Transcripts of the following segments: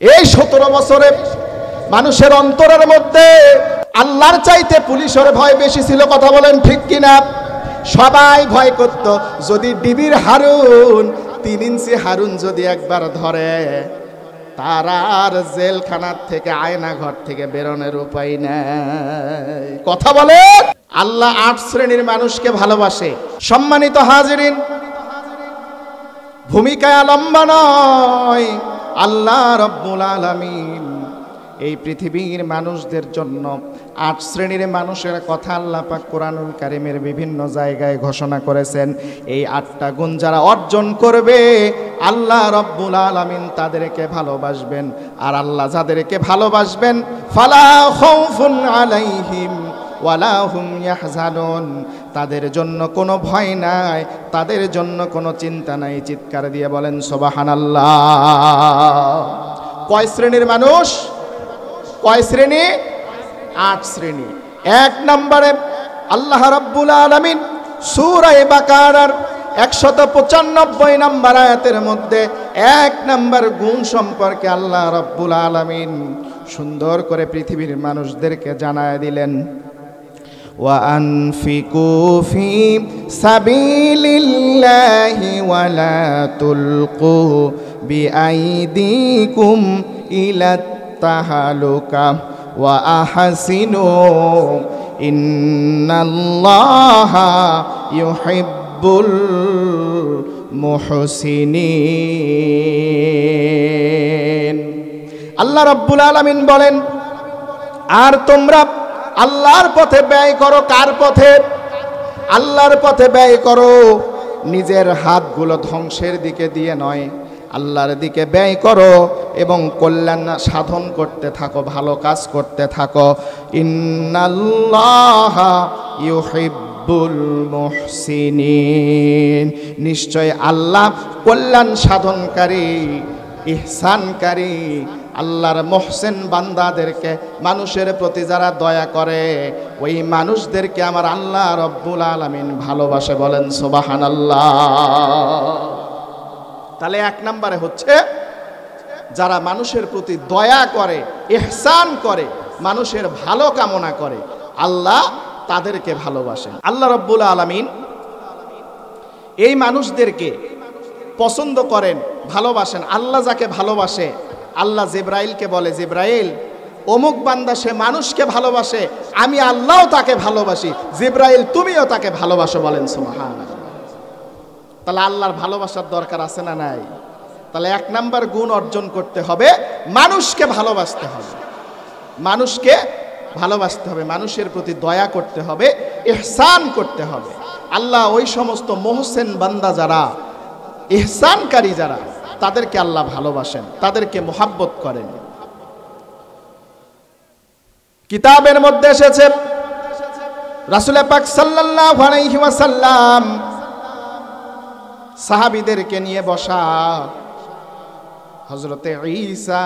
এই 17 বছরে মানুষের অন্তরের মধ্যে আল্লাহর চাইতে পুলিশের ভয় বেশি ছিল। কথা বলেন ঠিক কিনা? সবাই ভয় করত যদি ডিবির হারুন 3 ইঞ্চি হারুন যদি একবার ধরে, তার আর জেলখানার থেকে আয়না ঘর থেকে বেরোনোর উপায় নাই। কথা বলে আল্লাহ 8 শ্রেণীর মানুষকে ভালোবাসে। সম্মানিত হাজিরিন, ভূমিকায় লম্বা নয়, আল্লাহ রব্বুল আলামিন এই পৃথিবীর মানুষদের জন্য 8 শ্রেণীর মানুষের কথা আল্লাহ পাক কোরআনুল কারীমের বিভিন্ন জায়গায় ঘোষণা করেছেন। এই 8টা গুণ যারা অর্জন করবে আল্লাহ রব্বুল আলামিন তাদেরকে ভালোবাসবেন। আর আল্লাহ যাদেরকে ভালোবাসবেন ফালা খাউফুন আলাইহিম ওয়ালা হুম ইয়াহজানুন, তাদের জন্য কোনো ভয় নাই, তাদের জন্য কোনো চিন্তা নাই। চিৎকার দিয়ে বলেন সুবহানাল্লাহ। কয় শ্রেণীর মানুষ? কয় শ্রেণী? 8 শ্রেণী। 1 নম্বরে আল্লাহ রাব্বুল আলামিন সূরা বাকারার 195 নম্বর আয়াতের মধ্যে 1 নম্বর গুণ সম্পর্কে আল্লাহ রাব্বুল আলামিন সুন্দর করে পৃথিবীর মানুষদেরকে জানায় দিলেন। وأنفقوا في سبيل الله ولا تلقوا بأيديكم إلى التهلكة وأحسنوا إن الله يحب المحسنين। আল্লাহ রাব্বুল আলামিন বলেন, আর তোমরা আল্লাহর পথে ব্যয় করো। কার পথে? আল্লাহর পথে ব্যয় করো। নিজের হাতগুলো ধ্বংসের দিকে দিয়ে নয়, আল্লাহর দিকে ব্যয় করো এবং কল্যাণ সাধন করতে থাকো, ভালো কাজ করতে থাকো। ইন্নাল্লাহা ইউহিব্বুল মুহসিনিন, নিশ্চয় আল্লাহ কল্যাণ সাধনকারী, ইহসানকারী, আল্লাহর মুহসিন বান্দাদেরকে, মানুষের প্রতি যারা দয়া করে ওই মানুষদেরকে আমার আল্লাহ রব্বুল আলামিন ভালোবাসে। বলেন সুবহানাল্লাহ। তাহলে 1 নম্বরে হচ্ছে যারা মানুষের প্রতি দয়া করে, ইহসান করে, মানুষের ভালো কামনা করে, আল্লাহ তাদেরকে ভালোবাসেন। আল্লাহ রব্বুল আলামিন এই মানুষদেরকে পছন্দ করেন, ভালোবাসেন। আল্লাহ যাকে ভালোবাসে, আল্লাহ জিবরাইলকে বলে, জিবরাইল অমুক বান্দা সে মানুষকে ভালোবাসে, আমি আল্লাহও তাকে ভালোবাসি, জিবরাইল তুমিও তাকে ভালোবাসো। বলেন সুবহানাল্লাহ। তাহলে আল্লাহর ভালোবাসার দরকার আছে না নাই? তাহলে 1 নাম্বার গুণ অর্জন করতে হবে, মানুষকে ভালোবাসতে হবে, মানুষকে ভালোবাসতে হবে, মানুষের প্রতি দয়া করতে হবে, ইহসান করতে হবে। আল্লাহ ওই সমস্ত মুহসিন বান্দা যারা, ইহসানকারী যারা, তাদেরকে আল্লাহ ভালোবাসেন, তাদেরকে মুহাব্বত করেন। কিতাবের মধ্যে এসেছে রাসূল পাক সাল্লাল্লাহু আলাইহি ওয়াসাল্লাম সাহাবীদেরকে নিয়ে বসা হযরতে ঈসা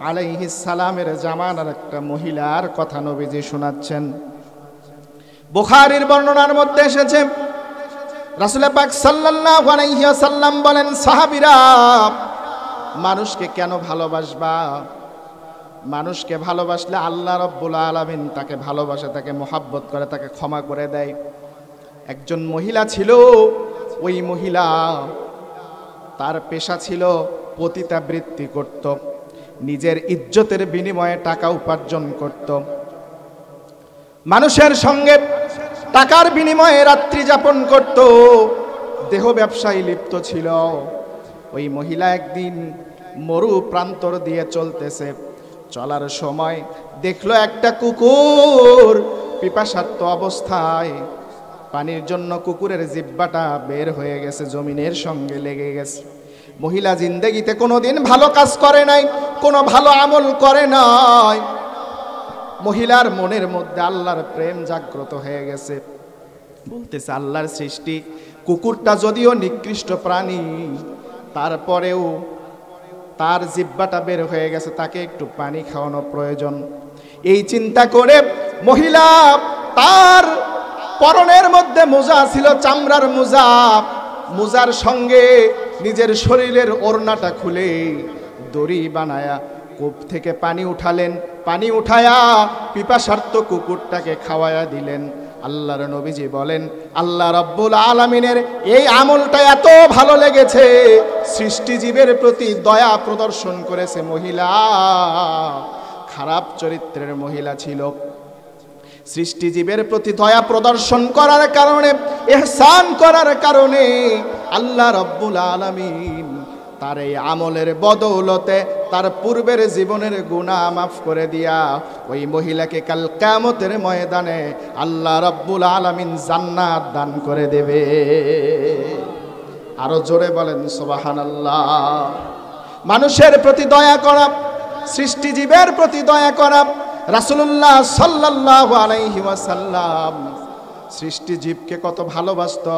আলাইহিস সালামের জামানার একটা মহিলার কথা নবীজি শোনাচ্ছেন। বুখারীর বর্ণনার মধ্যে এসেছে রাসূল পাক সাল্লাল্লাহু আলাইহি ওয়াসাল্লাম বলেন, সাহাবীরা মানুষকে কেন ভালোবাসবা? মানুষকে ভালোবাসলে আল্লাহ রাব্বুল আলামিন তাকে ভালোবাসে, তাকে মুহাব্বত করে, তাকে ক্ষমা করে দেয়। একজন মহিলা ছিল, ওই মহিলা তার পেশা ছিল পতিতাবৃত্তি করত, নিজের ইজ্জতের বিনিময়ে টাকা উপার্জন করত, মানুষের সঙ্গে টাকার বিনিময়ে রাত্রি যাপন করত, দেহ ব্যবসায় লিপ্ত ছিল। ওই মহিলা একদিন মরু প্রান্তর দিয়ে চলতেছে, চলার সময় দেখলো একটা কুকুর পিপাসার্ত অবস্থায়, পানির জন্য কুকুরের জিহ্বাটা বের হয়ে গেছে, জমিনের সঙ্গে লেগে গেছে। মহিলা জিন্দেগিতে কোনোদিন ভালো কাজ করে নাই, কোনো ভালো আমল করে নাই। মহিলার মনের মধ্যে আল্লাহর প্রেম জাগ্রত হয়ে গেছে। বলতেছে, আল্লাহর সৃষ্টি, কুকুরটা যদিও নিকৃষ্ট প্রাণী, তারপরেও তার জিহ্বাটা বের হয়ে গেছে, তাকে একটু পানি খাওয়ানো প্রয়োজন। এই চিন্তা করে মহিলা তার পরনের মধ্যে মোজা ছিল, চামড়ার মোজা, মোজার সঙ্গে নিজের শরীরের ওড়নাটা খুলে দড়ি বানায়া কূপ থেকে পানি উঠালেন, পানি উঠায়া পিপাসার্ত কুকুরটাকে খাওয়ায়া দিলেন। আল্লাহর নবীজি বলেন, আল্লাহ রাব্বুল আলামিনের এই আমলটা এত ভালো লেগেছে, সৃষ্টিজীবের প্রতি দয়া প্রদর্শন করেছে মহিলা। খারাপ চরিত্রের মহিলা ছিল, সৃষ্টিজীবের প্রতি দয়া প্রদর্শন করার কারণে, ইহসান করার কারণে আল্লাহ রাব্বুল আলামিন তার এই আমলের বদৌলতে তার পূর্বের জীবনের গুনাহ মাফ করে দিয়া ওই মহিলাকে কাল কিয়ামতের ময়দানে আল্লাহ রাব্বুল আলামিন জান্নাত দান করে দেবে। আরো জোরে বলেন সুবহানাল্লাহ। মানুষের প্রতি দয়া করা, সৃষ্টিজীবের প্রতি দয়া করা। রাসূলুল্লাহ সাল্লাল্লাহু আলাইহি ওয়াসাল্লাম সৃষ্টিজীবকে কত ভালোবাসতো।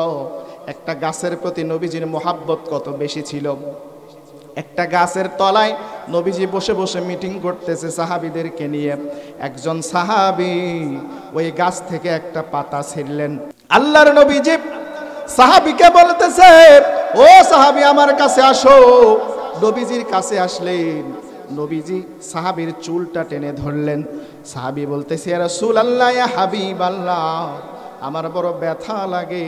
একটা গাছের প্রতি নবীজির মোহাব্বত কত বেশি ছিল। একটা গাছের তলায় নবীজি বসে বসে মিটিং করতেছে সাহাবীদেরকে নিয়ে। একজন সাহাবী ওই গাছ থেকে একটা পাতা ছিঁড়লেন। আল্লাহর নবীজি সাহাবীকে বলতেছে, ও সাহাবী আমার কাছে আসো। নবীজির কাছে আসলেন, নবীজি সাহাবীর চুলটা টেনে ধরলেন। সাহাবী বলতেছে, ইয়া রাসূলুল্লাহ, ইয়া হাবিবাল্লাহ, আমার বড় ব্যথা লাগে,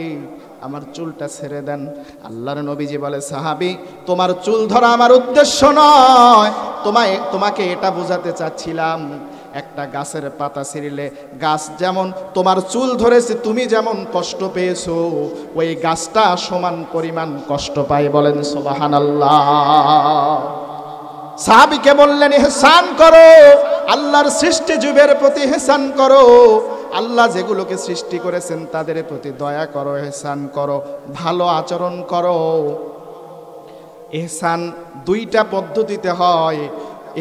আমার চুলটা ছেড়ে দেন। আল্লাহর নবীজি বলে, সাহাবী তোমার চুল ধরা আমার উদ্দেশ্য নয়, তোমাকে এটা বোঝাতে চাচ্ছিলাম, একটা গাছের পাতা ছিঁড়লে গাছ যেমন তোমার চুল ধরেছে, তুমি যেমন কষ্ট পেয়েছো, ওই গাছটা সমান পরিমাণ কষ্ট পায়। বলেন সুবহানাল্লাহ। সাহাবীকে বললেন, ইহসান করো, আল্লাহর সৃষ্টিজীবের প্রতি ইহসান করো। আল্লাহ যেগুলোকে সৃষ্টি করেছেন তাদের প্রতি দয়া করো, ইহসান করো, ভালো আচরণ করো। ইহসান দুইটা পদ্ধতিতে হয়।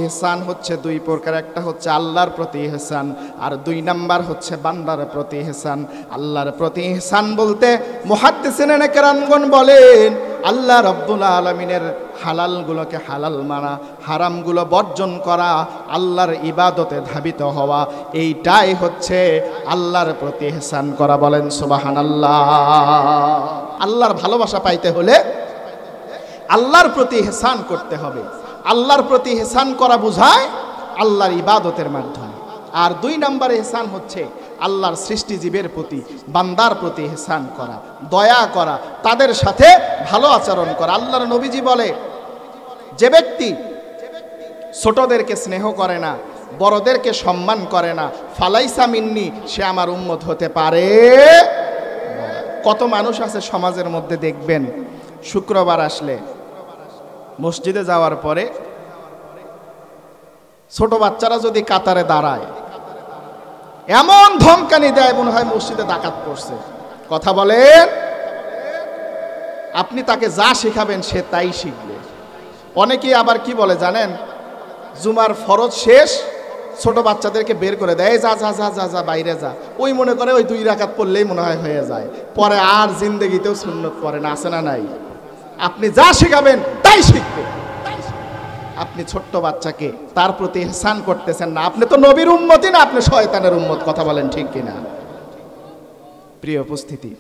ইহসান হচ্ছে দুই প্রকার, একটা হচ্ছে আল্লাহর প্রতি ইহসান, আর দুই নাম্বার হচ্ছে বান্দার প্রতি ইহসান। আল্লাহর প্রতি ইহসান বলতে মুহাদ্দিসিনে কেরামগণ বলেন, আল্লাহ রাব্বুল আলামিনের হালালগুলোকে হালাল মানা, হারামগুলো বর্জন করা, আল্লাহর ইবাদতে ধাবিত হওয়া, এইটাই হচ্ছে আল্লাহর প্রতি ইহসান করা। বলেন সুবহানাল্লাহ। আল্লাহর ভালোবাসা পাইতে হলে আল্লাহর প্রতি ইহসান করতে হবে। আল্লাহর প্রতি ইহসান করা বোঝায় আল্লাহর ইবাদতের মাধ্যমে। আর দুই নম্বরে ইহসান হচ্ছে আল্লাহর সৃষ্টিজীবের প্রতি, বান্দার প্রতি ইহসান করা, দয়া করা, তাদের সাথে ভালো আচরণ করা। আল্লাহর নবীজি বলে, যে ব্যক্তি ছোটদেরকে স্নেহ করে না, বড়দেরকে সম্মান করে না, ফালাইসা মিন্নি, সে আমার উম্মত হতে পারে। কত মানুষ আছে সমাজের মধ্যে, দেখবেন শুক্রবার আসলে মসজিদে যাওয়ার পরে ছোট বাচ্চারা যদি কাতারে দাঁড়ায়, এমন ধমকানি দেয় মনে হয় মসজিদে ডাকাত পড়ছে। কথা বলেন, আপনি তাকে যা শেখাবেন সে তাই শিখবে। অনেকেই আবার কি বলে জানেন, জুমার ফরজ শেষ, ছোট বাচ্চাদেরকে বের করে দেয়, যা যা যা যা যা বাইরে যা। ওই মনে করে ওই 2 রাকাত পড়লেই মনে হয় হয়ে যায়, পরে আর জিন্দেগিতেও সুন্নত পড়ে না। আছে না নাই? আপনি যা শেখাবেন তাই শিখবে। আপনি ছোট্ট বাচ্চাকে তার প্রতি ইহসান করতেছেন না, আপনি তো নবীর উম্মতই না, আপনি শয়তানের উম্মত। কথা বলেন ঠিক কিনা? প্রিয় উপস্থিতি,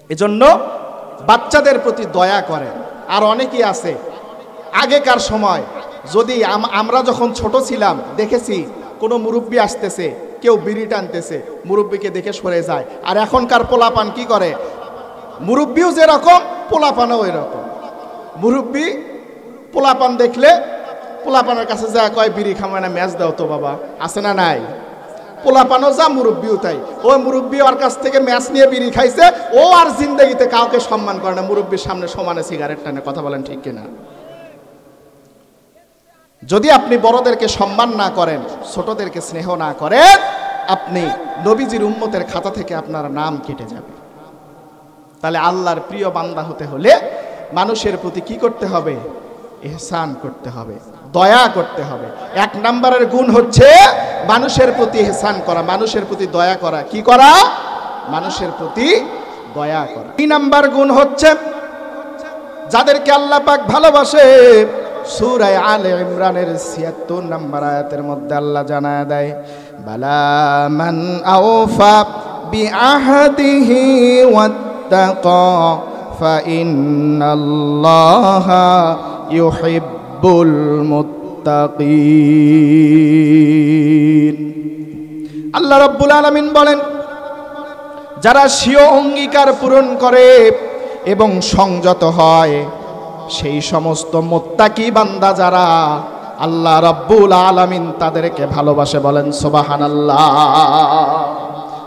এজন্য বাচ্চাদের প্রতি দয়া করেন। আর অনেকেই আছে, আগেকার সময় যদি আমরা যখন ছোট ছিলাম দেখেছি কোনো মুরব্বী আসতেছে, কেউ বিড়ি টানতেছে, মুরব্বীকে দেখে সরে যায়। আর এখনকার পোলাপান কি করে, মুরব্বীও যেরকম পোলাপানও ওই রকম। মুরব্বী পোলাপান দেখলে পোলাপানের কাছে যা কয়, বিড়ি খামায় না, ম্যাচ দাও তো বাবা। আছে না নাই? পোলাপানও যা, মুরব্বীও তাই। ওই মুরব্বী ওর কাছ থেকে ম্যাচ নিয়ে বিড়ি খাইছে, ও আর জিন্দেগিতে কাউকে সম্মান করে না, মুরব্বীর সামনে সমানে সিগারেট টানে। কথা বলেন ঠিক কিনা? যদি আপনি বড়দেরকে সম্মান না করেন, ছোটদেরকে স্নেহ না করেন, আপনি নবীজির উম্মতের খাতা থেকে আপনার নাম কেটে যাবে। তাহলে আল্লাহর প্রিয় বান্দা হতে হলে মানুষের প্রতি কি করতে হবে? ইহসান করতে হবে, দয়া করতে হবে। 1 নম্বরের গুণ হচ্ছে মানুষের প্রতি ইহসান করা, মানুষের প্রতি দয়া করা। কি করা? মানুষের প্রতি দয়া করা। 2 নম্বর গুণ হচ্ছে যাদেরকে আল্লাহ পাক ভালোবাসে। সূরা আলে ইমরানের ৭৬ নম্বর আয়াতের মধ্যে আল্লাহ জানায় দেয়, বালা মান আওফা বিআহদিহি ওয়াত্তাকা ফাইন্নাল্লাহা ইউহিব্বুল ইউহিব্বুল মুত্তাকিন। আল্লাহ রাব্বুল আলামিন বলেন, যারা স্বীয় অঙ্গীকার পূরণ করে এবং সংযত হয়, সেই সমস্ত মুত্তাকি বান্দা যারা, আল্লাহ রাব্বুল আলামিন তাদেরকে ভালোবাসে। বলেন সুবহানাল্লাহ।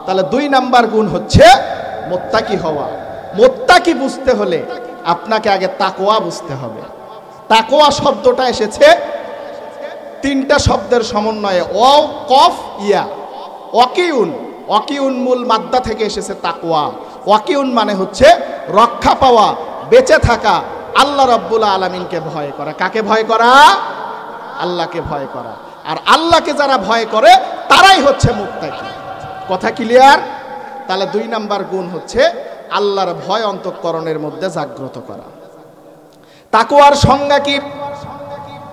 তাহলে 2 নাম্বার গুণ হচ্ছে মুত্তাকি হওয়া। মুত্তাকি বুঝতে হলে আপনাকে আগে তাকওয়া বুঝতে হবে। তাকওয়া শব্দটা এসেছে 3টা শব্দের সমন্বয়ে, ও কফ ইয়া। ওয়াকিউন, ওয়াকিউন মূল মাদ্দা থেকে এসেছে তাকওয়া। ওয়াকিউন মানে হচ্ছে রক্ষা পাওয়া, বেঁচে থাকা, আল্লাহ রাব্বুল আলামিনকে ভয় করা। কাকে ভয় করা? আল্লাহকে ভয় করা। আর আল্লাহকে যারা ভয় করে তারাই হচ্ছে মুত্তাকি। কথা ক্লিয়ার? তাহলে 2 নাম্বার গুণ হচ্ছে আল্লাহর ভয় অন্তঃকরণের মধ্যে জাগ্রত করা। তাকওয়ার সংজ্ঞা কি?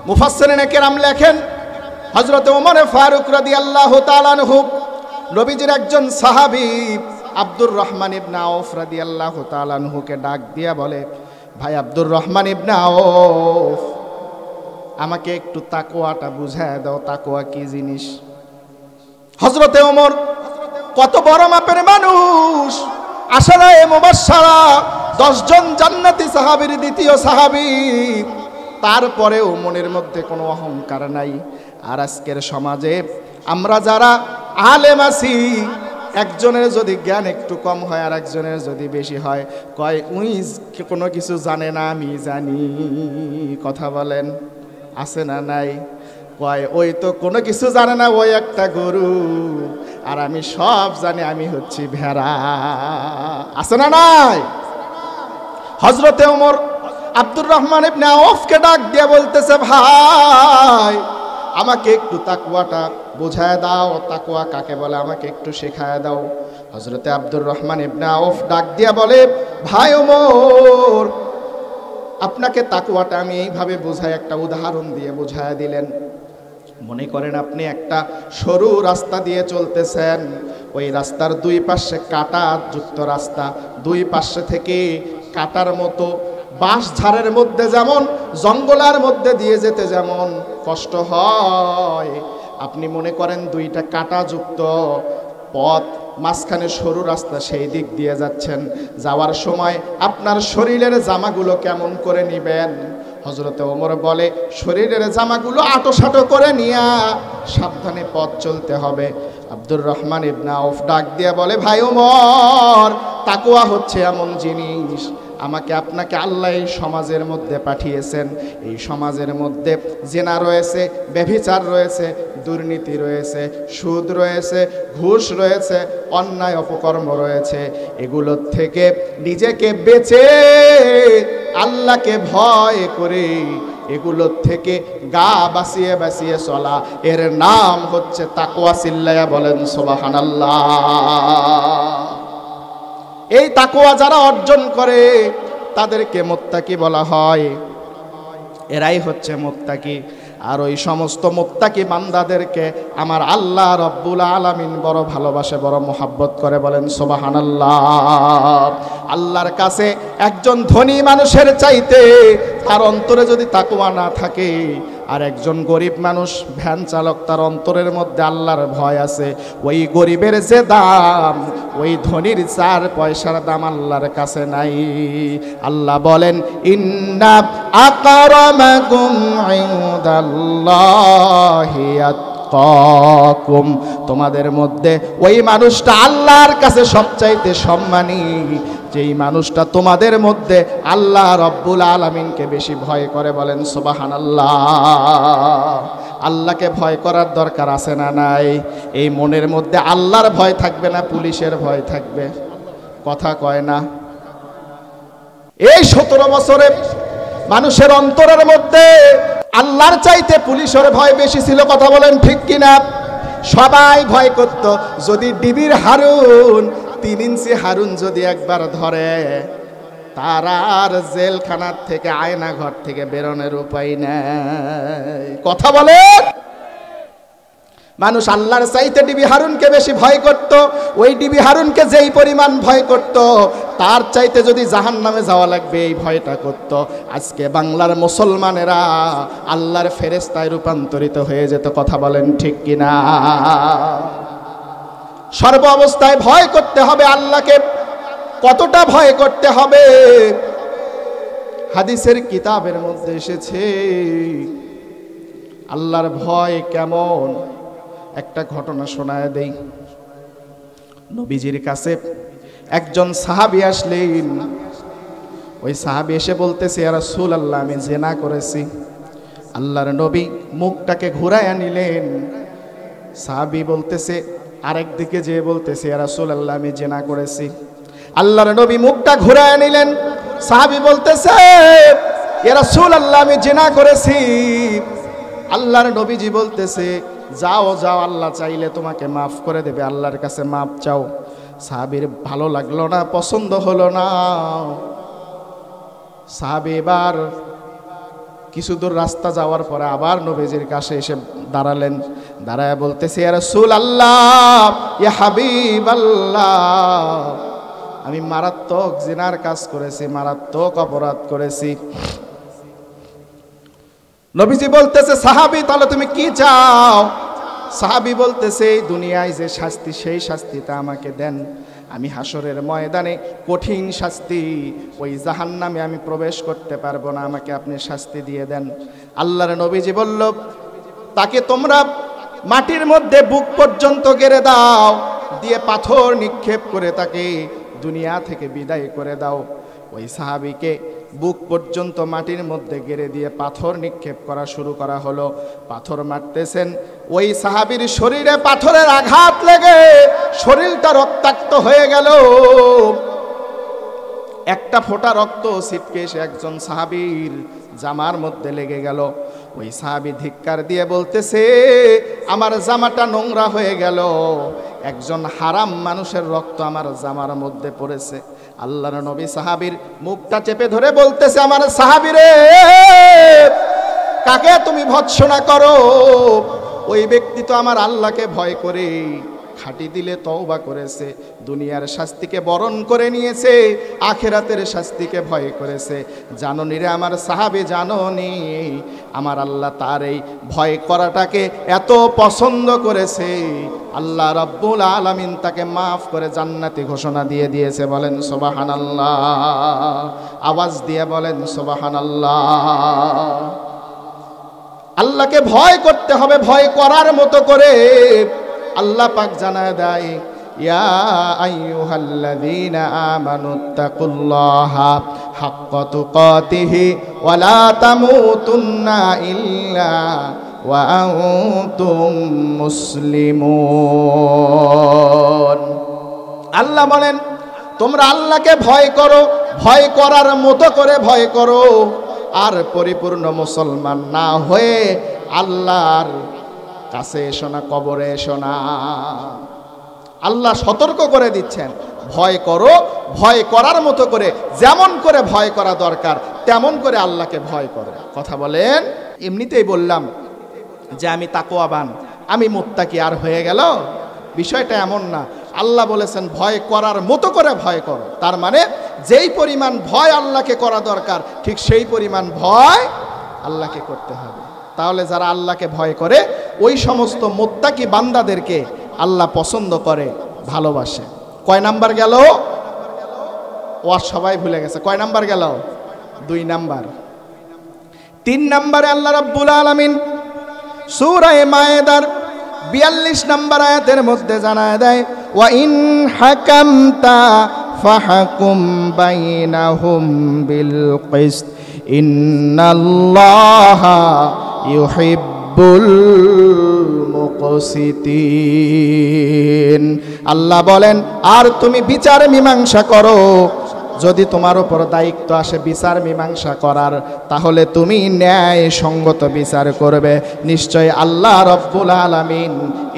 মুফাসসিরিনে কেরাম লেখেন, হযরত ওমর ফারুক রাদিয়াল্লাহু তাআলা আনহু নবীজির একজন সাহাবী আব্দুর রহমান ইবনে আওফ রাদিয়াল্লাহু তাআলা আনহুকে ডাক দিয়া বলে, ভাই আব্দুর রহমান ইবনে আওফ, আমাকে একটু তাকওয়াটা বুঝায় দাও, তাকওয়া কি জিনিস? হযরতে ওমর কত বড় মাপের মানুষ, আশারায়ে মুবাশশারা 10 জন জান্নাতি সাহাবীর দ্বিতীয় সাহাবী, তারপরেও মনের মধ্যে কোনো অহংকার নাই। আর আজকের সমাজে আমরা যারা আলেম আছি, একজনের যদি জ্ঞান একটু কম হয় আর একজনের যদি বেশি হয়, কয় উই কোনো কিছু জানে না, আমি জানি। কথা বলেন, আছে না নাই? কয় ওই তো কোনো কিছু জানে না, ওই একটা গরু, আর আমি সব জানি, আমি হচ্ছি ভেড়া। আছে না নাই? হযরতে ওমর আব্দুর রহমান ইবনে আওফকে ডাক দিয়ে বলতেছে, ভাই আমাকে একটু তাকওয়াটা বোঝায় দাও, তাকওয়া কাকে বলে আমাকে একটু শেখায় দাও। হযরতে আব্দুর রহমান ইবনে আওফ ডাক দিয়ে বলে, ভাই ওমর, আপনাকে তাকওয়াটা আমি এইভাবে বোঝাই, একটা উদাহরণ দিয়ে বোঝায় দিলেন। মনে করেন আপনি একটা সরু রাস্তা দিয়ে চলতেছেন, ওই রাস্তার 2 পাশে কাঁটা যুক্ত রাস্তা, 2 পাশে থেকে কাঁটার মতো বাঁশ ঝাড়ের মধ্যে যেমন, জঙ্গলের মধ্যে দিয়ে যেতে যেমন কষ্ট হয়, আপনি মনে করেন 2টা কাঁটা যুক্ত পথ, মাঝখানে সরু রাস্তা, সেই দিক দিয়ে যাচ্ছেন। যাওয়ার সময় আপনার শরীরের জামাগুলো কেমন করে নিবেন? হযরতে ওমর বলে, শরীরের জামাগুলো আটোসাটো করে নিয়া সাবধানে পথ চলতে হবে। আব্দুর রহমান ইবনে আওফ ডাক দিয়ে বলে, ভাই ওমর, তাকওয়া হচ্ছে এমন জিনিস, আমাকে আপনাকে আল্লাহ এই সমাজের মধ্যে পাঠিয়েছেন। এই সমাজের মধ্যে জেনা রয়েছে, ব্যভিচার রয়েছে, দুর্নীতি রয়েছে, সুদ রয়েছে, ঘুষ রয়েছে, অন্যায় অপকর্ম রয়েছে। এগুলোর থেকে নিজেকে বেঁচে আল্লাহকে ভয় করে এগুলোর থেকে গা বাঁচিয়ে বাঁচিয়ে চলা, এর নাম হচ্ছে তাকওয়া। চিল্লায়া বলেন সুবহানাল্লাহ। এই তাকওয়া যারা অর্জন করে তাদেরকে মুত্তাকি বলা হয়, এরাই হচ্ছে মুত্তাকি। আর ওই সমস্ত মুত্তাকি বান্দাদেরকে আমার আল্লাহ রব্বুল আলামিন বড় ভালোবাসে, বড় মোহাব্বত করে। বলেন সুবহানাল্লাহ। আল্লাহর কাছে একজন ধনী মানুষের চাইতে তার অন্তরে যদি তাকওয়া না থাকে, আর একজন গরিব মানুষ ভ্যান চালক, তার অন্তরের মধ্যে আল্লাহর ভয় আছে, ওই গরিবের যে দাম, ওই ধনীর 4 পয়সার দাম আল্লাহর কাছে নাই। আল্লাহ বলেন, ইন্না আকরামাকুম ইনদাল্লাহি আতকাকুম, তোমাদের মধ্যে ওই মানুষটা আল্লাহর কাছে সবচাইতে সম্মানী, যেই মানুষটা তোমাদের মধ্যে আল্লাহ রব্বুল আলামিনকে বেশি ভয় করে। বলেন সুবহানাল্লাহ। আল্লাহকে ভয় করার দরকার আছে না নাই? এই মনের মধ্যে আল্লাহর ভয় থাকবে না পুলিশের ভয় থাকবে? কথা কয় না। এই 17 বছরে মানুষের অন্তরের মধ্যে আল্লাহর চাইতে পুলিশের ভয় বেশি ছিল। কথা বলেন ঠিক কিনা? সবাই ভয় করত, যদি ডিবির হারুন 3 ইঞ্চি হারুন যদি একবার ধরে, তারা আর জেলখানার থেকে, আয়না ঘর থেকে বেরোনোর উপায় নাই। কথা বলে। মানুষ আল্লাহর চাইতে ডিবি হারুনকে বেশি ভয় করত। ওই ডিবি হারুনকে যেই পরিমাণ ভয় করত, তার চাইতে যদি জাহান্নামে যাওয়া লাগবে এই ভয়টা করত, আজকে বাংলার মুসলমানেরা আল্লাহর ফেরেশতায় রূপান্তরিত হয়ে যেত। কথা বলেন ঠিক কিনা? সর্ব অবস্থায় ভয় করতে হবে আল্লাহকে। কতটা ভয় করতে হবে? হাদিসের কিতাবের মধ্যে এসেছে আল্লাহর ভয় কেমন। একটা ঘটনা শোনায় দেই। নবীজির কাছে একজন সাহাবী আসলেন। ওই সাহাবী এসে বলতেছে, ইয়া রাসূলুল্লাহ, আমি জিনা করেছি। আল্লাহর নবী মুখটাকে ঘুরাইয়া নিলেন। সাহাবী বলতেছে, আরেক দিকে যেয়ে বলতেছে, ইয়া রাসূলুল্লাহ, আমি জিনা করেছি। আল্লাহর নবী মুখটা ঘুরাইয়া নিলেন। সাহাবী বলতেছে, ইয়া রাসূলুল্লাহ, আমি জিনা করেছি। আল্লাহর নবীজি বলতেছে, যাও যাও, আল্লাহ চাইলে তোমাকে মাফ করে দেবে, আল্লাহর কাছে মাফ চাও। সাহাবীর ভালো লাগলো না, পছন্দ হলো না। সাহাবী এবার কিছু দূর রাস্তা যাওয়ার পরে আবার নবীজির কাছে এসে দাঁড়ালেন। দাঁড়ায় বলতেছে, ইয়া রাসূলুল্লাহ, ইয়া হাবিবাল্লাহ, আমি মারাত্মক জিনার কাজ করেছি, মারাত্মক অপরাধ করেছি। নবীজি বলতেছে, সাহাবী, তাহলে তুমি কি চাও? সাহাবী বলতেছে, এই দুনিয়ায় যে শাস্তি, সেই শাস্তিটা আমাকে দেন। আমি হাসরের ময়দানে কঠিন শাস্তি, ওই জাহান্নামে আমি প্রবেশ করতে পারবো না, আমাকে আপনি শাস্তি দিয়ে দেন। আল্লাহর নবীজি বলল, তাকে তোমরা মাটির মধ্যে বুক পর্যন্ত গেড়ে দাও, দিয়ে পাথর নিক্ষেপ করে তাকে দুনিয়া থেকে বিদায় করে দাও। ওই সাহাবীকে বুক পর্যন্ত মাটির মধ্যে গেড়ে দিয়ে পাথর নিক্ষেপ করা শুরু করা হলো। পাথর মারতেছেন, ওই সাহাবীর শরীরে পাথরের আঘাত লেগে শরীরটা রক্তাক্ত হয়ে গেল। একটা ফোঁটা রক্ত ছিটকে এসে একজন সাহাবীর জামার মধ্যে লেগে গেল। ওই সাহাবী ধিক্কার দিয়ে বলতেছে, আমার জামাটা নোংরা হয়ে গেল, একজন হারাম মানুষের রক্ত আমার জামার মধ্যে পড়েছে। আল্লাহর নবী সাহাবীর মুখটা চেপে ধরে বলতেছে, আমার সাহাবী রে, কাকে তুমি ভৎসনা করো? ওই ব্যক্তি তো আমার আল্লাহকে ভয় করে খাঁটি দিলে তওবা করেছে, দুনিয়ার শাস্তিকে বরণ করে নিয়েছে, আখিরাতের শাস্তিকে ভয় করেছে। জাননি রে আমার সাহাবী, জাননি আমার আল্লাহ তার এই ভয় করাটাকে এত পছন্দ করেছে, আল্লাহ রাব্বুল আলামিন তাকে মাফ করে জান্নাতি ঘোষণা দিয়ে দিয়েছে। বলেন সুবহানাল্লাহ, আওয়াজ দিয়ে বলেন সুবহানাল্লাহ। আল্লাহকে ভয় করতে হবে, ভয় করার মতো করে। আল্লাহ পাক জানায় দেয়, ইয়া আইয়ুহাল্লাযীনা আমানুত্তাকুল্লাহা হাক্কা তুকাতিহি ওয়া লা তামুতুন্না ইল্লা ওয়া আনতুম মুসলিমুন। আল্লাহ বলেন, তোমরা আল্লাহকে ভয় করো, ভয় করার মতো করে ভয় করো, আর পরিপূর্ণ মুসলমান না হয়ে আল্লাহর কাছে এসো না, কবরে এসো না। আল্লাহ সতর্ক করে দিচ্ছেন, ভয় করো, ভয় করার মতো করে, যেমন করে ভয় করা দরকার তেমন করে আল্লাহকে ভয় করো। কথা বলেন। এমনিতেই বললাম যে আমি তাকওয়াবান, আমি মুত্তাকি, আর হয়ে গেল? বিষয়টা এমন না। আল্লাহ বলেছেন ভয় করার মতো করে ভয় করো। তার মানে যেই পরিমাণ ভয় আল্লাহকে করা দরকার, ঠিক সেই পরিমাণ ভয় আল্লাহকে করতে হবে। তাহলে যারা আল্লাহকে ভয় করে, ওই সমস্ত মুত্তাকি বান্দাদেরকে আল্লাহ পছন্দ করে, ভালোবাসে। কয় নাম্বার গেল? ও সবাই ভুলে গেছে। কয় নাম্বার গেল? 2 নাম্বার। 3 নাম্বারে আল্লাহ রাব্বুল আলামিন সূরা মায়েদার 42 নাম্বার আয়াতের মধ্যে জানায় দেয়, ওয়া ইন হাকামতা ফাহকুম বাইনাহুম বিল কিসত ইন্নাল্লাহা ইউহিব্বুল মুকসিতিন। আল্লাহ বলেন, আর তুমি বিচার মীমাংসা করো। যদি তোমার উপর দায়িত্ব আসে বিচার মীমাংসা করার, তাহলে তুমি ন্যায় সঙ্গত বিচার করবে। নিশ্চয় আল্লাহ রব্বুল আলামিন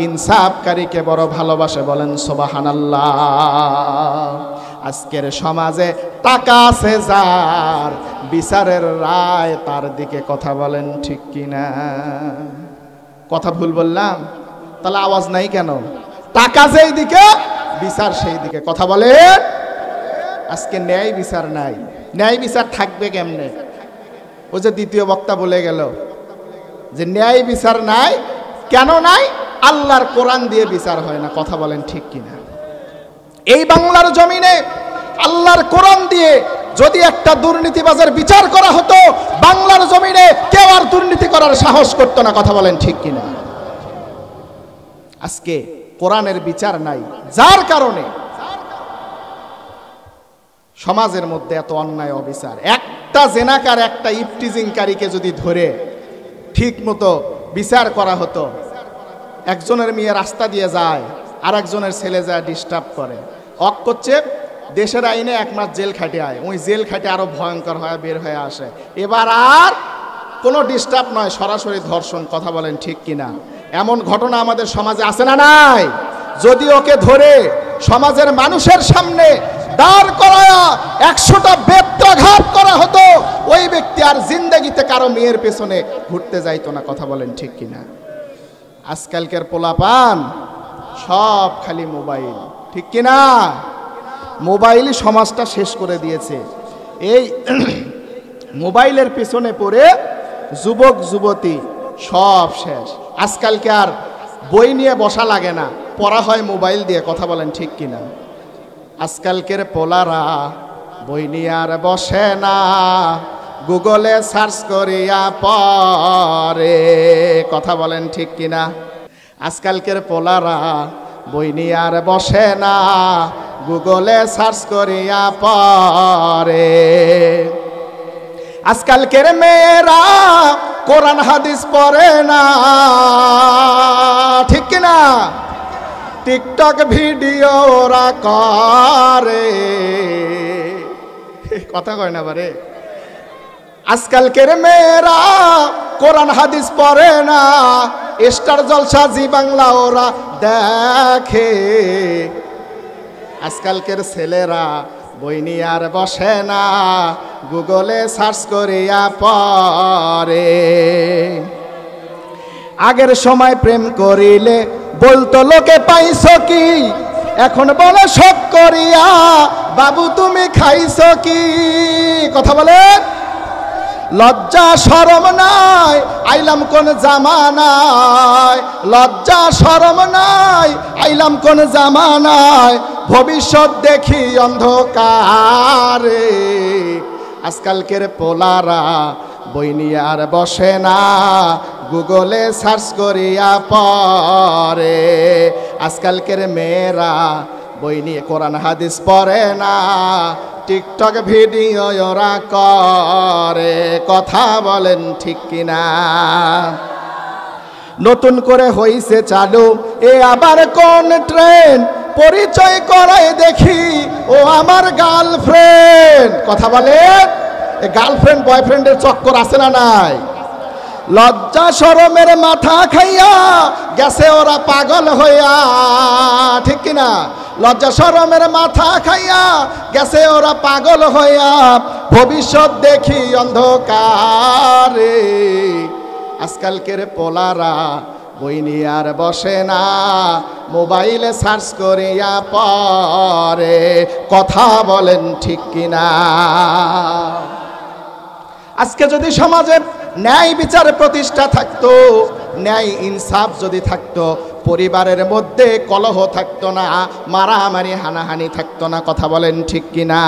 ইনসাফকারীকে বড় ভালোবাসে। বলেন সুবহানাল্লাহ। আজকের সমাজে টাকা আছে যার, বিচারের রায় তার দিকে। কথা বলেন ঠিক কিনা? কথা ভুল বললাম? তাহলে আওয়াজ নাই কেন? টাকা যেই দিকে, বিচার সেই দিকে। কথা বলেন। আজকে ন্যায় বিচার নাই। ন্যায় বিচার থাকবে কেমনে? ও যে দ্বিতীয় বক্তা বলে গেল যে ন্যায় বিচার নাই। কেন নাই? আল্লাহর কোরআন দিয়ে বিচার হয় না। কথা বলেন ঠিক কিনা? এই বাংলার জমিনে আল্লাহর কোরআন দিয়ে যদি একটা দুর্নীতিবাজের বিচার করা হতো, বাংলার জমিনে কেউ আর দুর্নীতি করার সাহস করতো না। কথা বলেন ঠিক কিনা? আজকে কোরআনের বিচার নাই, যার কারণে সমাজের মধ্যে এত অন্যায় অবিচার। একটা জেনাকার, একটা ইফটিজিংকারীকে যদি ধরে ঠিক মতো বিচার করা হতো, একজনের মেয়ে রাস্তা দিয়ে যায় আর একজনের ছেলে যায় ডিস্টার্ব করে, অক করছে দেশের আইনে 1 মাস জেল খাটে আয়, ওই জেল খাটে আরো ভয়ঙ্কর হয়ে বের হয়ে আসে। এবার আর কোনো ডিস্টার্ব নয়, সরাসরি ধর্ষণ। কথা বলেন ঠিক কিনা? এমন ঘটনা আমাদের সমাজে আছে না নাই? যদি ওকে ধরে সমাজের মানুষের সামনে দাঁড় করায়া 100টা বেত্রাঘাত করা হতো, ওই ব্যক্তি আর জিন্দেগিতে কারো মেয়ের পেছনে ঘুরতে যাইতো না। কথা বলেন ঠিক কিনা? আজকালকার পোলাপান সব খালি মোবাইল, ঠিক কিনা? মোবাইলই সমাজটা শেষ করে দিয়েছে। এই মোবাইলের পিছনে পড়ে যুবক যুবতী সব শেষ। আজকালকে আর বই নিয়ে বসা লাগে না, পড়া হয় মোবাইল দিয়ে। কথা বলেন ঠিক কিনা? আজকালকের পোলারা বই নিয়ে আর বসে না, গুগলে সার্চ করিয়া পড়ে। কথা বলেন ঠিক কিনা? আজকালকের পোলারা বই নিয়ে আর বসে না, গুগলে সার্চ করিয়া পড়ে। আজকালকের মেয়েরা কোরআন হাদিস পড়ে না, ঠিক কিনা? টিকটক ভিডিও ওরা করে। কথা কয় না বারে? আজকালকের মেয়েরা কোরআন হাদিস পড়ে না, স্টার জলসা জি বাংলা ওরা দেখে। আজকালকের ছেলেরা বই নিয়ে আর বসে না, গুগলে সার্চ করিয়া পড়ে। আগের সময় প্রেম করিলে বলতো লোকে পাইছো কি, এখন বলে শোক করিয়া বাবু তুমি খাইছো কি। কথা বলে লজ্জা শরম নাই, আইলাম কোন জামানায়। লজ্জা শরম নাই, আইলাম কোন জামানায়, ভবিষ্যৎ দেখি অন্ধকারে। আজকালকের পোলারা বই নিয়ে আর বসে না, গুগলে সার্চ করিয়া পড়ে। আজকালকের মেয়েরা বই নিয়ে কোরআন হাদিস পড়ে না, টিকটক ভিডিও ওরা করে। কথা বলেন ঠিক কিনা? নতুন করে হইছে চালু এ আবার কোন ট্রেন, পরিচয় করাই দেখি ও আমার গার্লফ্রেন্ড। কথা বলেন, গার্লফ্রেন্ড বয়ফ্রেন্ডের চক্কর আছে না নাই? লজ্জা শরমের মাথা খাইয়া গেছে ওরা পাগল হইয়া, ঠিক কিনা? লজ্জা শরমের মাথা খাইয়া গেছে ওরা পাগল হইয়া, ভবিষ্যৎ দেখি অন্ধকারে। আজকালকের পোলারা বই নিয়ে আর বসে না, মোবাইলে সার্চ করিয়া পড়ে। কথা বলেন ঠিক কিনা? আজকে যদি সমাজে ন্যায় বিচার প্রতিষ্ঠা থাকতো, ন্যায় ইনসাফ যদি থাকতো, পরিবারের মধ্যে কলহ থাকতো না, মারামারি হানাহানি থাকতো না। কথা বলেন ঠিক কিনা?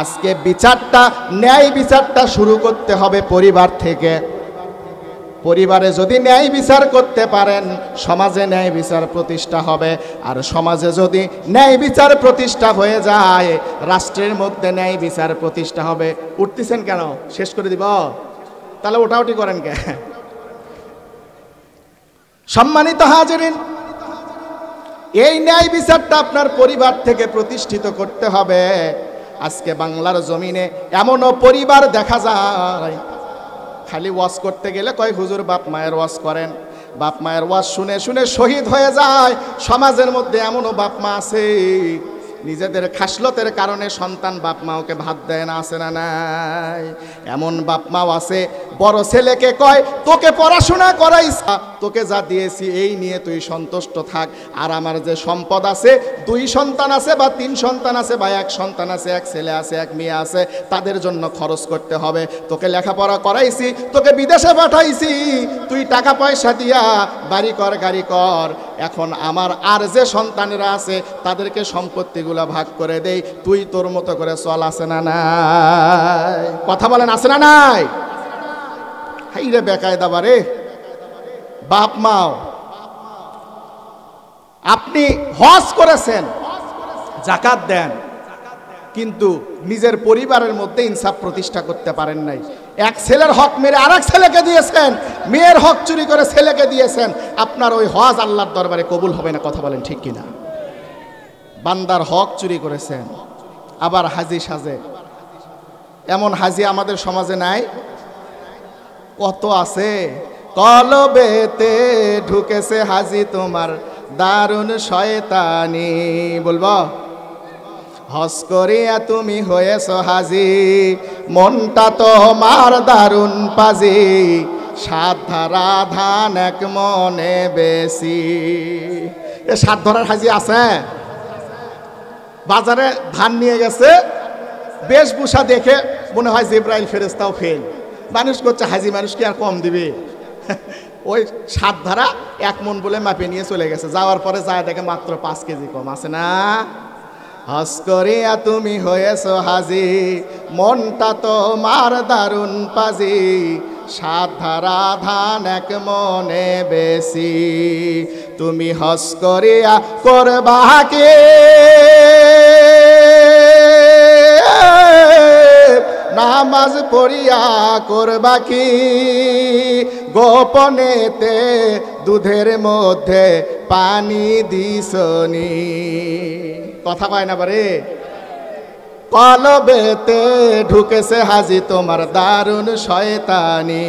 আজকে বিচারটা, ন্যায় বিচারটা শুরু করতে হবে পরিবার থেকে। পরিবারে যদি ন্যায় বিচার করতে পারেন, সমাজে ন্যায় বিচার প্রতিষ্ঠা হবে। আর সমাজে যদি ন্যায় বিচার প্রতিষ্ঠা হয়ে যায়, রাষ্ট্রের মধ্যে ন্যায় বিচার প্রতিষ্ঠা হবে। উঠতেছেন কেন? শেষ করে দিব? তাহলে ওটাওটি করেন কে? সম্মানিত হাজিরিন, এই ন্যায় বিচারটা আপনার পরিবার থেকে প্রতিষ্ঠিত করতে হবে। আজকে বাংলার জমিনে এমনও পরিবার দেখা যায়, খালি ওয়াজ করতে গেলে কয় হুজুর বাপ মায়ের ওয়াজ করেন, বাপ মায়ের ওয়াজ শুনে শুনে শহীদ হয়ে যায়। সমাজের মধ্যে এমনও বাপ মা আছে নিজেদের খাসলতের কারণে সন্তান বাপ মা ওকে ভাত দেয় না, আছে না নাই? এমন বাপ মাও আছে বড় ছেলেকে কয় তোকে পড়াশোনা করাইছি, তোকে যা দিয়েছি এই নিয়ে তুই সন্তুষ্ট থাক, আর আমার যে সম্পদ আছে 2 সন্তান আছে বা 3 সন্তান আছে বা 1 সন্তান আছে, 1 ছেলে আছে 1 মেয়ে আছে, তাদের জন্য খরচ করতে হবে। তোকে লেখাপড়া করাইছি, তোকে বিদেশে পাঠাইছি, তুই টাকা পয়সা দিয়া বাড়ি কর গাড়ি কর, এখন আমার আর যে সন্তানেরা আছে তাদেরকে সম্পত্তিগুলো ভাগ করে দেই, তুই তোর মতো করে চল, আছে না নাই? কথা বলেন, আছে না নাই? হাই রে বেকায়দা বারে বাপ মাও। আপনি হজ করেছেন, যাকাত দেন, কিন্তু নিজের পরিবারের মধ্যে ইনসাফ প্রতিষ্ঠা করতে পারেন নাই। এক ছেলের হক মেরে আরেক ছেলেকে দিয়েছেন, মেয়ের হক চুরি করে ছেলেকে দিয়েছেন, আপনার ওই হজ আল্লাহর দরবারে কবুল হবে না। কথা বলেন ঠিক কিনা? বান্দার হক চুরি করেছেন, আবার হাজি সাজে। এমন হাজি আমাদের সমাজে নাই? কত আছে। কলবেতে ঢুকেছে হাজি তোমার দারুণ শয়তানি, বলবো হজ করিয়া তুমি হয়েছো হাজি, মনটা তোমার দারুণ পাজি, 7 ধারা ধান 1 মনে বেশি। এ 7 ধরার হাজি আছে? বাজারে ধান নিয়ে গেছে, বেশভূষা দেখে মনে হয় জিব্রাইল ফেরেশতাও ফেল। মানুষ করছে হাজি মানুষ কি আর কম দিবে? ওই 7 ধারা 1 মন বলে মাপে নিয়ে চলে গেছে, যাওয়ার পরে যায় দেখে মাত্র 5 কেজি কম, আছে না? হজ করিয়া তুমি হয়েছো হাজি, মনটা তোমার দারুণ পাজি, 7 ধারা ধান 1 মনে বেশি, তুমি হজ করিয়া করবা কে নামাজ পড়িয়া করবা কি, গোপনেতে দুধের মধ্যে পানি দিসনি। কথা কয় না বারে। কলবেতে ঢুকেছে হাজি তোমার দারুণ শয়তানি,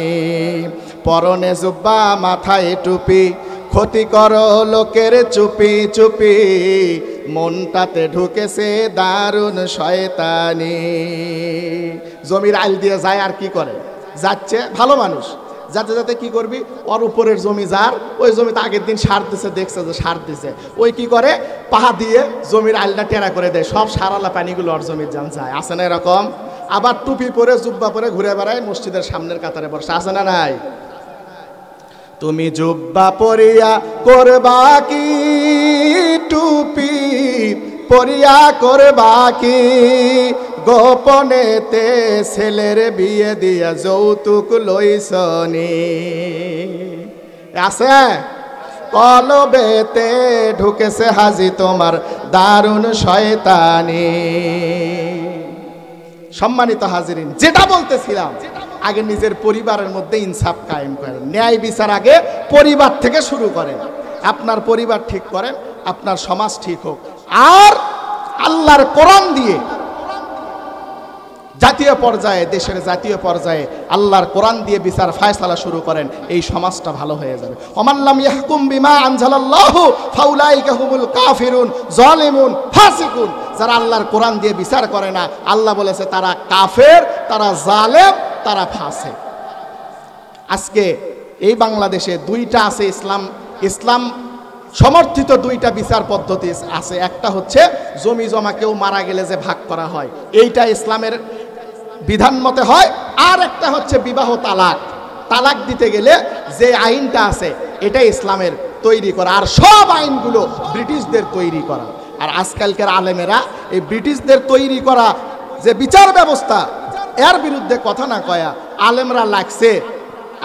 পরনে জুব্বা মাথায় টুপি, ক্ষতি করো লোকের চুপি চুপি, মনটাতে ঢুকেছে দারুণ শয়তানি। জমির আইল দিয়ে যায় আর কি করে, যাচ্ছে ভালো মানুষ, যাতে যাতে কি করবি, ওর উপরের জমি যার, ওই জমিতে আগের দিন সার দিছে, দেখছে যে সার দিছে, ওই কি করে পাহা দিয়ে জমির আইলটা টেরা করে দেয়, সব সারালা পানিগুলো ওর জমির যান যায়, আছে না এরকম? আবার টুপি পরে জুব্বা পরে ঘুরে বেড়ায়, মসজিদের সামনের কাতারে বসে, আছে না নাই? তুমি জুব্বা পরিয়া করবা কি, টুপি পরিয়া করবা কি, গোপনেতে ছেলের বিয়ে দিয়া যৌতুক লইছনি, আছে? কলবেতে ঢুকেছে হাজি তোমার দারুণ শয়তানি। সম্মানিত হাজিরিন, যেটা বলতেছিলাম, আগে নিজের পরিবারের মধ্যে ইনসাফ কায়েম করেন, ন্যায় বিচার আগে পরিবার থেকে শুরু করেন। আপনার পরিবার ঠিক করেন, আপনার সমাজ ঠিক হোক, আর আল্লাহর কোরআন দিয়ে জাতীয় পর্যায়ে, দেশের জাতীয় পর্যায়ে আল্লাহর কোরআন দিয়ে বিচার ফায়সালা শুরু করেন, এই সমাজটা ভালো হয়ে যাবে। ওমাল্লাম ইয়াহকুম বিমা আনজালাল্লাহু ফাউলাইকা হুমুল কাফিরুন যালিমুন ফাসিকুন। যারা আল্লাহর কোরআন দিয়ে বিচার করে না, আল্লাহ বলেছে তারা কাফের, তারা জালেম, তারা ফাসিক। আজকে এই বাংলাদেশে 2টা আছে ইসলাম সমর্থিত 2টা বিচার পদ্ধতি আছে। একটা হচ্ছে জমি জমা কেউ মারা গেলে যে ভাগ করা হয়, এইটা ইসলামের বিধান মতে হয়। আর একটা হচ্ছে বিবাহ তালাক, তালাক দিতে গেলে যে আইনটা আছে এটা ইসলামের তৈরি করা, আর সব আইনগুলো ব্রিটিশদের তৈরি করা। আর আজকালকার আলেমেরা এই ব্রিটিশদের তৈরি করা যে বিচার ব্যবস্থা, এর বিরুদ্ধে কথা না কয়া আলেমরা লাগছে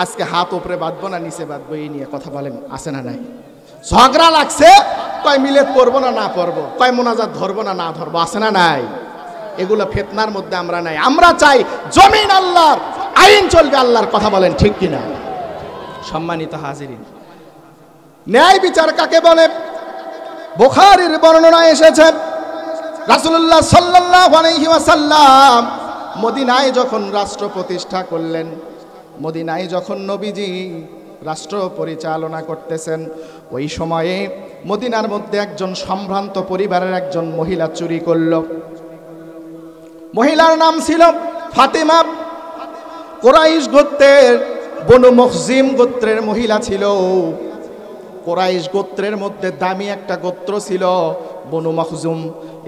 আজকে হাত উপরে বাঁধবো না নিচে বাঁধবো, এই নিয়ে কথা বলেন, আছে না নাই? ঝগড়া লাগছে, কয় মিলাদ পড়বো না না পড়বো, কয় মোনাজাত ধরবো না না ধরবো, আছে না নাই? এগুলো ফিতনার মধ্যে আমরা নাই। আমরা চাই জমিন আল্লাহর, আইন চলবে আল্লাহর, কথা বলেন ঠিক কিনা? সম্মানিত হাজিরিন, ন্যায় বিচার কাকে বলে? বুখারীর বর্ণনায় এসেছে, রাসূলুল্লাহ সাল্লাল্লাহু আলাইহি ওয়াসাল্লাম মদিনায় যখন রাষ্ট্র প্রতিষ্ঠা করলেন, মদিনায় যখন নবীজি রাষ্ট্র পরিচালনা করতেছেন। ওই সময়ে মদিনার মধ্যে একজন সম্ভ্রান্ত পরিবারের একজন মহিলা চুরি করল। মহিলার নাম ছিল ফাতেমা। কুরাইশ গোত্রের বনু মখজিম গোত্রের মহিলা ছিল। কুরাইশ গোত্রের মধ্যে দামি একটা গোত্র ছিল বনু মখজুম।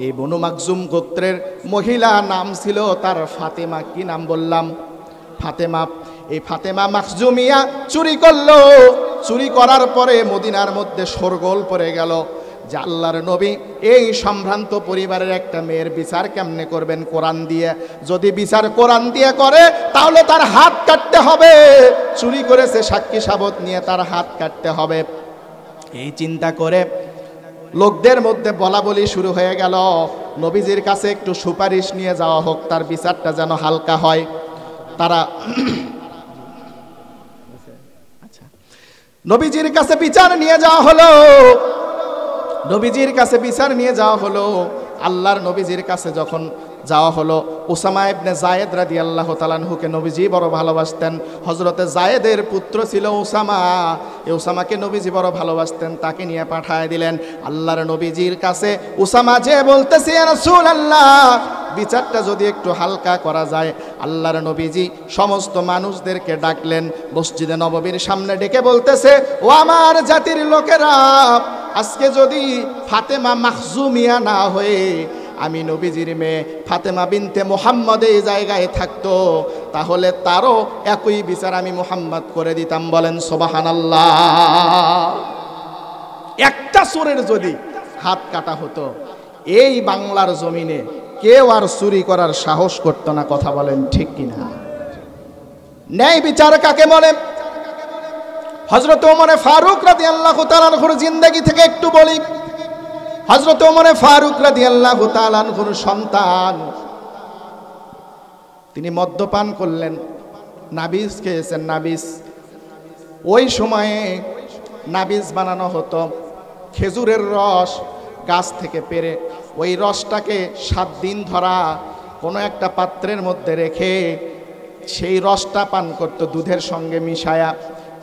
এই বনু মখজুম গোত্রের মহিলা নাম ছিল তার ফাতেমা। কি নাম বললাম? ফাতেমা। এই ফাতেমা মখজুমিয়া চুরি করলো। চুরি করার পরে মদিনার মধ্যে শোরগোল পড়ে গেল যে আল্লাহর নবী এই সম্ভ্রান্ত পরিবারের একটা মেয়ের বিচার কেমনে করবেন? কোরআন দিয়ে। যদি বিচার কোরআন দিয়ে করে তাহলে তার হাত কাটতে হবে। চুরি করেছে, সাক্ষী সাবত নিয়ে তার হাত কাটতে হবে। এই চিন্তা করে লোকদের মধ্যে বলা বলি শুরু হয়ে গেল, নবীজির কাছে একটু সুপারিশ নিয়ে যাওয়া হোক, তার বিচারটা যেন হালকা হয়। তারা নবীজির কাছে বিচার নিয়ে যাওয়া হলো। নবীজির কাছে বিচার নিয়ে যাওয়া হলো। আল্লাহর নবীজির কাছে যখন যাওয়া হলো, উসামা ইবনে যায়েদ রাদিয়াল্লাহু তাআলা আনহুকে নবীজি বড় ভালোবাসতেন। হযরতে যায়েদের পুত্র ছিল উসামা। এই উসামাকে নবীজি বড় ভালোবাসতেন, তাকে নিয়ে পাঠায় দিলেন আল্লাহর নবীজির কাছে। উসামা যে বলতেছে, ইয়া রাসূলুল্লাহ, বিচারটা যদি একটু হালকা করা যায়। আল্লাহর নবীজি সমস্ত মানুষদেরকে ডাকলেন, মসজিদে নববীর সামনে ডেকে বলতেছে, ও আমার জাতির লোকেরা, আজকে যদি ফাতেমা মখজুমিয়া না হয়ে আমি নবীজির মেয়ে ফাতেমা বিনতে মুহাম্মদ এই জায়গায় থাকতো, তাহলে তারও একই বিচার আমি মুহাম্মদ করে দিতাম। বলেন সুবহানাল্লাহ। একটা চোরের যদি হাত কাটা হতো, এই বাংলার জমিনে কেউ আর চুরি করার সাহস করতো না। কথা বলেন ঠিক কিনা? ন্যায় বিচার কাকে বলে? হযরত ওমর ফারুক রাদিয়াল্লাহু তাআলা আনহুর জিন্দেগি থেকে একটু বলি। হযরত ওমর ফারুক রাদিয়াল্লাহু তাআলা আনহুর সন্তান, তিনি মদ্যপান করলেন, নাবিজ খেয়েছেন। নাবিজ, ওই সময়ে নাবিজ বানানো হতো খেজুরের রস গাছ থেকে পেড়ে। ওই রসটাকে 7 দিন ধরা কোনো একটা পাত্রের মধ্যে রেখে সেই রসটা পান করতো দুধের সঙ্গে মিশায়া।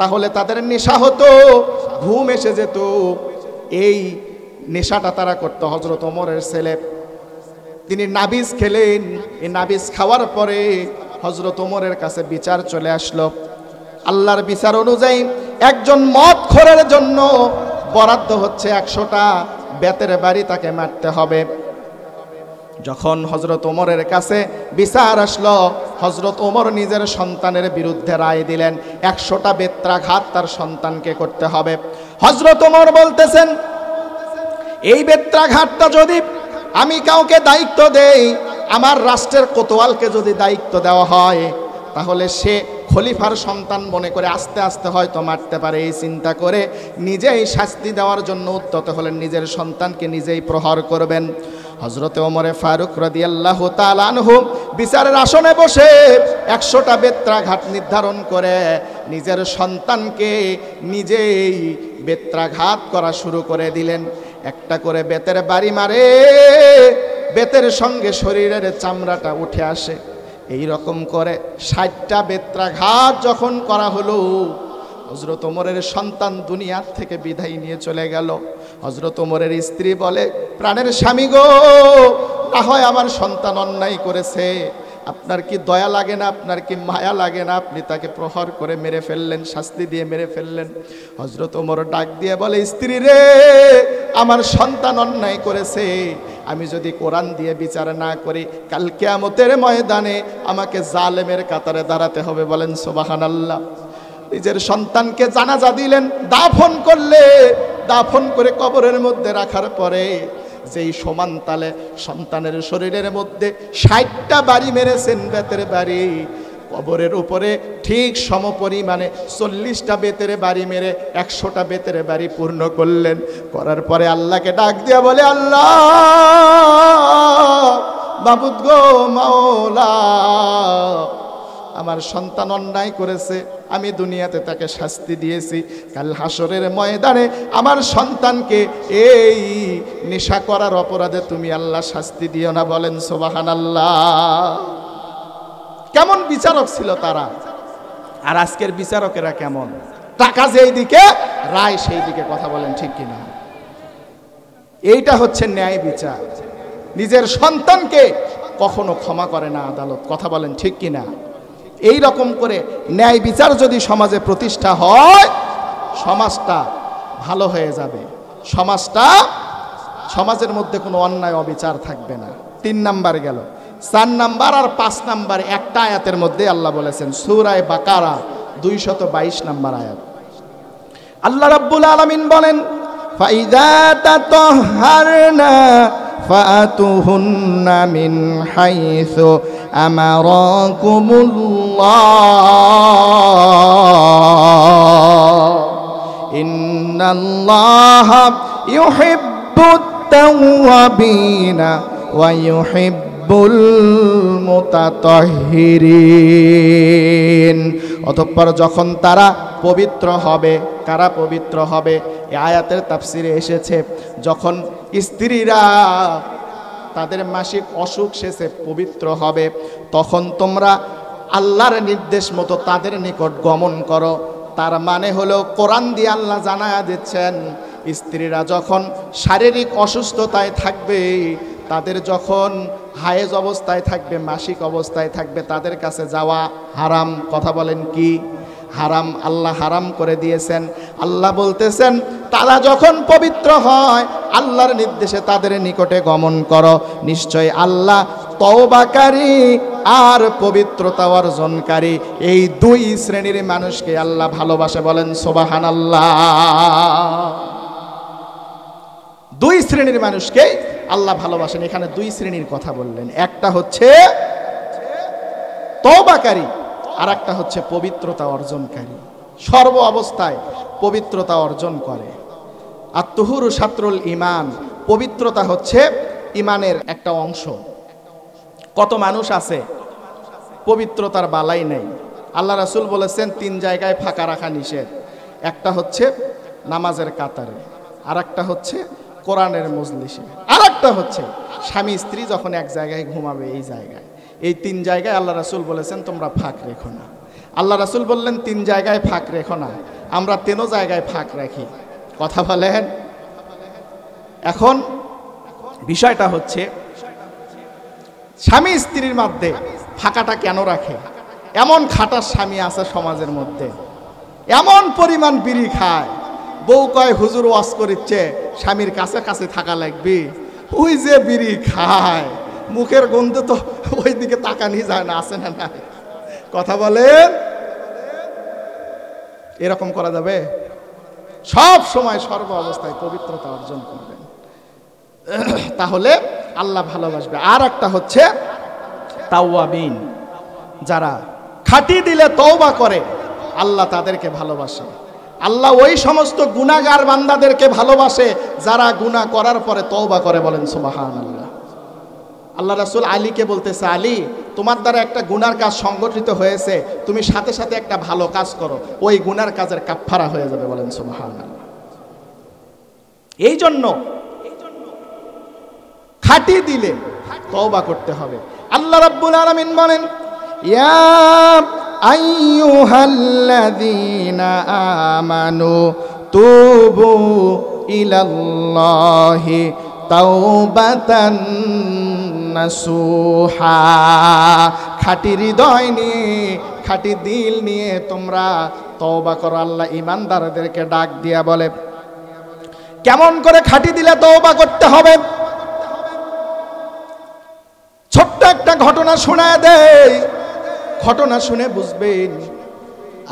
তাহলে তাদের নেশা হতো, ঘুম এসে যেত। এই নেশাটা তারা করতো। হযরত ওমরের ছেলে তিনি নাবিজ খেলেন। এই নাবিজ খাওয়ার পরে হযরত ওমরের কাছে বিচার চলে আসলো। আল্লাহর বিচার অনুযায়ী একজন মদখোরের জন্য বরাদ্দ হচ্ছে 100টা বেতের বাড়ি, তাকে মারতে হবে। যখন হযরত ওমরের কাছে বিচার আসলো, হযরত ওমর নিজের সন্তানের বিরুদ্ধে রায় দিলেন, 100টা বেত্রাঘাত তার সন্তানকে করতে হবে। হযরত ওমর বলতেছেন, এই বেত্রাঘাতটা যদি আমি কাউকে দায়িত্ব দেই, আমার রাষ্ট্রের কোতোয়ালকে যদি দায়িত্ব দেওয়া হয়, তাহলে সে খলিফার সন্তান মনে করে আস্তে আস্তে হয়তো মারতে পারে। এই চিন্তা করে নিজেই শাস্তি দেওয়ার জন্য উদ্যত হলেন, নিজের সন্তানকে নিজেই প্রহার করবেন। হযরতে ওমর ফারুক রাদিয়াল্লাহু তাআলা আনহু বিচারের আসনে বসে 100টা বেত্রাঘাত নির্ধারণ করে নিজের সন্তানকে নিজেই বেত্রাঘাত করা শুরু করে দিলেন। একটা করে বেতের বাড়ি মারে, বেতের সঙ্গে শরীরের চামড়াটা উঠে আসে। এই রকম করে 60টা বেত্রাঘাত যখন করা হলো, হযরত ওমরের সন্তান দুনিয়ার থেকে বিদায় নিয়ে চলে গেল। হযরত ওমরের স্ত্রী বলে, প্রাণের স্বামী গো, না হয় আমার সন্তান অন্যায় করেছে, আপনার কি দয়া লাগে না, আপনার কি মায়া লাগে না? আপনি তাকে প্রহার করে মেরে ফেললেন, শাস্তি দিয়ে মেরে ফেললেন। হযরত ওমর ডাক দিয়ে বলে, স্ত্রী রে, আমার সন্তান অন্যায় করেছে, আমি যদি কোরআন দিয়ে বিচার না করি, কাল কিয়ামতের ময়দানে আমাকে জালেমের কাতারে দাঁড়াতে হবে। বলেন সুবহানাল্লাহ। নিজের সন্তানকে জানাজা দিলেন, দাফন করলে, দাফন করে কবরের মধ্যে রাখার পরে যেই সমান তালে সন্তানের শরীরের মধ্যে 60টা বাড়ি মেরেছেন, বেতের বাড়ি, কবরের উপরে ঠিক সমপরিমাণে 40টা বেতের বাড়ি মেরে 100টা বেতের বাড়ি পূর্ণ করলেন। করার পরে আল্লাহকে ডাক দিয়া বলে, আল্লাহ মাবুদ গো, মাওলা, আমার সন্তান অন্যায় করেছে, আমি দুনিয়াতে তাকে শাস্তি দিয়েছি, কাল হাসরের ময়দানে আমার সন্তানকে এই নেশা করার অপরাধে তুমি আল্লাহ শাস্তি দিও না। বলেন সুবহানাল্লাহ। কেমন বিচারক ছিল তারা, আর আজকের বিচারকেরা কেমন? টাকা যেই দিকে রায় সেই দিকে। কথা বলেন ঠিক কিনা? এইটা হচ্ছে ন্যায় বিচার। নিজের সন্তানকে কখনো ক্ষমা করে না আদালত। কথা বলেন ঠিক কিনা? এই রকম করে ন্যায় বিচার যদি সমাজে প্রতিষ্ঠা হয়, সমাজটা ভালো হয়ে যাবে। সমাজের মধ্যে কোনো অন্যায় অবিচার থাকবে না। 3 নাম্বার গেল। 4 নাম্বার আর 5 নাম্বার একটা আয়াতের মধ্যে আল্লাহ বলেছেন, সূরা বাকারা 222 নাম্বার আয়াত। আল্লাহ রাব্বুল আলামিন বলেন, ফাইযা তাতাহহারনা ফাআতুহুন্না মিন হাইসু আমারাকুমুল্লাহ ইন্নাল্লাহা ইউহিব্বুত তাওয়াবিনা ওয়া ইউহিব্বুল মুতাতাহহিরিন। অতঃপর যখন তারা পবিত্র হবে, কারা পবিত্র হবে? এই আয়াতের তাফসিরে এসেছে, যখন স্ত্রীরা তাদের মাসিক অসুখ শেষে পবিত্র হবে, তখন তোমরা আল্লাহর নির্দেশ মতো তাদের নিকট গমন করো। তার মানে হলো, কোরআন দিয়ে আল্লাহ জানায়া দিচ্ছেন, স্ত্রীরা যখন শারীরিক অসুস্থতায় থাকবে, তাদের যখন হায়েজ অবস্থায় থাকবে, মাসিক অবস্থায় থাকবে, তাদের কাছে যাওয়া হারাম। কথা বলেন কি হারাম? আল্লাহ হারাম করে দিয়েছেন। আল্লাহ বলতেছেন, তারা যখন পবিত্র হয় আল্লাহর নির্দেশে তাদের নিকটে গমন করো। নিশ্চয় আল্লাহ তওবাকারী আর পবিত্রতা অর্জনকারী, এই 2 শ্রেণীর মানুষকে আল্লাহ ভালোবাসে। বলেন সুবহানাল্লাহ। 2 শ্রেণীর মানুষকে আল্লাহ ভালোবাসেন। এখানে 2 শ্রেণীর কথা বললেন। একটা হচ্ছে তওবাকারী, আর একটা হচ্ছে পবিত্রতা অর্জনকারী। সর্ব অবস্থায় পবিত্রতা অর্জন করে। আত-তুহুরু শাত্রুল ঈমান, পবিত্রতা হচ্ছে ঈমানের একটা অংশ। কত মানুষ আছে পবিত্রতার বালাই নেই। আল্লাহ রাসূল বলেছেন 3 জায়গায় ফাঁকা রাখা নিষেধ। একটা হচ্ছে নামাজের কাতারে, আর একটা হচ্ছে কোরআনের মজলিসে, আর একটা হচ্ছে স্বামী স্ত্রী যখন এক জায়গায় ঘুমাবে এই জায়গায়। এই 3 জায়গায় আল্লাহ রাসূল বলেছেন তোমরা ফাঁক রেখো না। আল্লাহ রাসূল বললেন 3 জায়গায় ফাঁক রেখো না, আমরা 3 জায়গায় ফাঁক রাখি। কথা বলেন। এখন বিষয়টা হচ্ছে, স্বামী স্ত্রীর মধ্যে ফাঁকাটা কেন রাখে? এমন খাটার স্বামী আছে সমাজের মধ্যে, এমন পরিমাণ বিড়ি খায়, বউ কয় হুজুর ওয়াজ করিচ্ছে স্বামীর কাছে কাছে থাকা লাগবে। ওই যে বিড়ি খায়, মুখের গন্ধ তো ওই দিকে তাকানি যায় না, আছে না না? কথা বলেন। এরকম করা যাবে? সব সময় সর্ব অবস্থায় পবিত্রতা অর্জন করবেন, তাহলে আল্লাহ ভালোবাসবে। আর একটা হচ্ছে তাওয়াবিন, যারা খাঁটি দিলে তওবা করে আল্লাহ তাদেরকে ভালোবাসে। আল্লাহ ওই সমস্ত গুনাহগার বান্দাদেরকে ভালোবাসে যারা গুনাহ করার পরে তওবা করে। বলেন সুবহানাল্লাহ। আল্লাহ রাসূল আলীকে বলতেছে, আলী তোমার দ্বারা একটা গুনার কাজ সংগঠিত হয়েছে, তুমি সাথে সাথে একটা ভালো কাজ করো, ওই গুনার কাজের কাফফারা হয়ে যাবে। বলেন সুবহানাল্লাহ। এই জন্য খাঁটি দিলে তওবা করতে হবে। আল্লাহ রাব্বুল আলামিন বলেন, ইয়া আইয়ুহাল্লাযীনা আমানু তুবু ইলাল্লাহি তাওবাতান নাসুহা। খাঁটি হৃদয় নিয়ে, খাঁটি দিল নিয়ে তোমরা তওবা করো। আল্লাহ ঈমানদারদেরকে ডাক দিয়া বলে, কেমন করে খাঁটি দিলে তওবা করতে হবে? ছোট্ট একটা ঘটনা শোনায় দেয়, ঘটনা শুনে বুঝবেন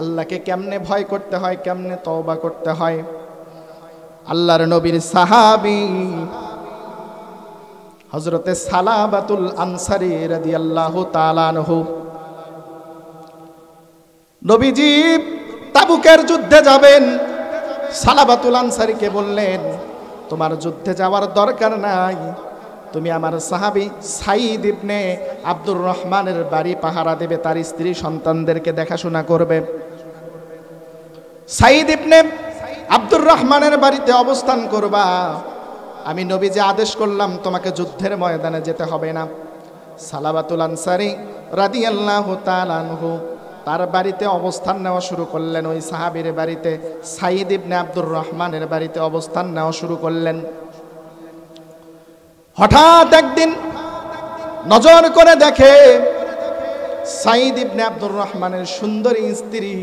আল্লাহকে কেমনে ভয় করতে হয়, কেমনে তওবা করতে হয়। আল্লাহর নবীর সাহাবী হযরতে সালাবাতুল আনসারী রাদিয়াল্লাহু তাআলা আনহু, নবীজি তাবুকের যুদ্ধে যাবেন। সালাবাতুল আনসারীকে বললেন, তোমার যুদ্ধে যাওয়ার দরকার নাই, তুমি আমার সাহাবী সাঈদ ইবনে আব্দুর রহমানের বাড়ি পাহারা দেবে, তার স্ত্রী সন্তানদেরকে দেখাশোনা করবে। সাঈদ ইবনে আব্দুর রহমানের বাড়িতে অবস্থান করবা। আমি নবী যে আদেশ করলাম তোমাকে যুদ্ধের ময়দানে যেতে হবে না। সালাবাতুল আনসারী রাদিয়াল্লাহু তাআলা আনহু তার বাড়িতে অবস্থান নেওয়া শুরু করলেন। ওই সাহাবীর বাড়িতে, সাইদ ইবনে আব্দুর রহমানের বাড়িতে অবস্থান নেওয়া শুরু করলেন। হঠাৎ একদিন নজর করে দেখে সাইদ ইবনে আব্দুর রহমানের সুন্দরী স্ত্রী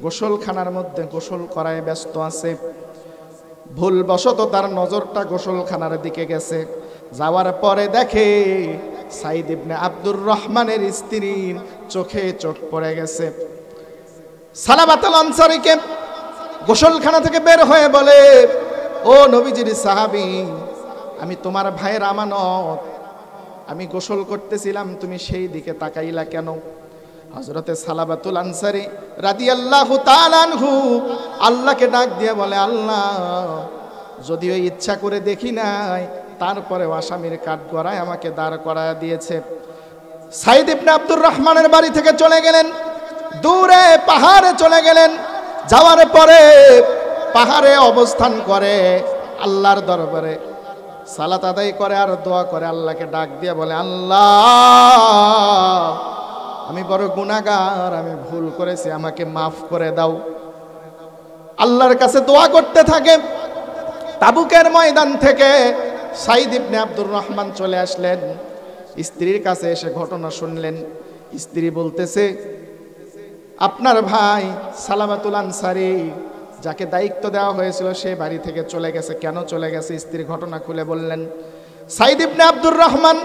গোসলখানার মধ্যে গোসল করায় ব্যস্ত আছে। ভুলবশত তার নজরটা গোসলখানার দিকে গেছে। যাওয়ার পরে দেখে সাইদ ইবনে আব্দুর রহমানের স্ত্রীর চোখে চোখ পড়ে গেছে। সালাবাতুল আনসারীকে গোসলখানা থেকে বের হয়ে বলে, ও নবীজির সাহাবী, আমি তোমার ভাইয়ের আমানত, আমি গোসল করতেছিলাম, তুমি সেই দিকে তাকাইলা কেন? হযরতে সালাবাতুল আনসারী রাদিয়াল্লাহু তাআলা আনহু আল্লাহকে ডাক দিয়ে বলে, আল্লাহ, যদিও ইচ্ছা করে দেখি নাই, তারপরেও আসামির কাঠগড়ায় আমাকে দাঁড় করায় দিয়েছে। সাইদ ইবনে আব্দুর রহমানের বাড়ি থেকে চলে গেলেন, দূরে পাহাড়ে চলে গেলেন। যাওয়ার পরে পাহাড়ে অবস্থান করে আল্লাহর দরবারে সালাত আদায় করে আর দোয়া করে, আল্লাহকে ডাক দিয়ে বলে, আল্লাহ, আমি বড় গুনাহগার, আমি ভুল করেছি, আমাকে মাফ করে দাও। আল্লাহর কাছে দোয়া করতে থাকে। তাবুকের ময়দান থেকে সাইদ ইবনে আব্দুর রহমান চলে আসলেন, স্ত্রীর কাছে এসে ঘটনা শুনলেন। স্ত্রী বলতেছে, আপনার ভাই সালাবাতুল আনসারী, যাকে দায়িত্ব দেওয়া হয়েছিল, সে বাড়ি থেকে চলে গেছে। কেন চলে গেছে? স্ত্রী ঘটনা খুলে বললেন। সাইদ ইবনে আব্দুর রহমান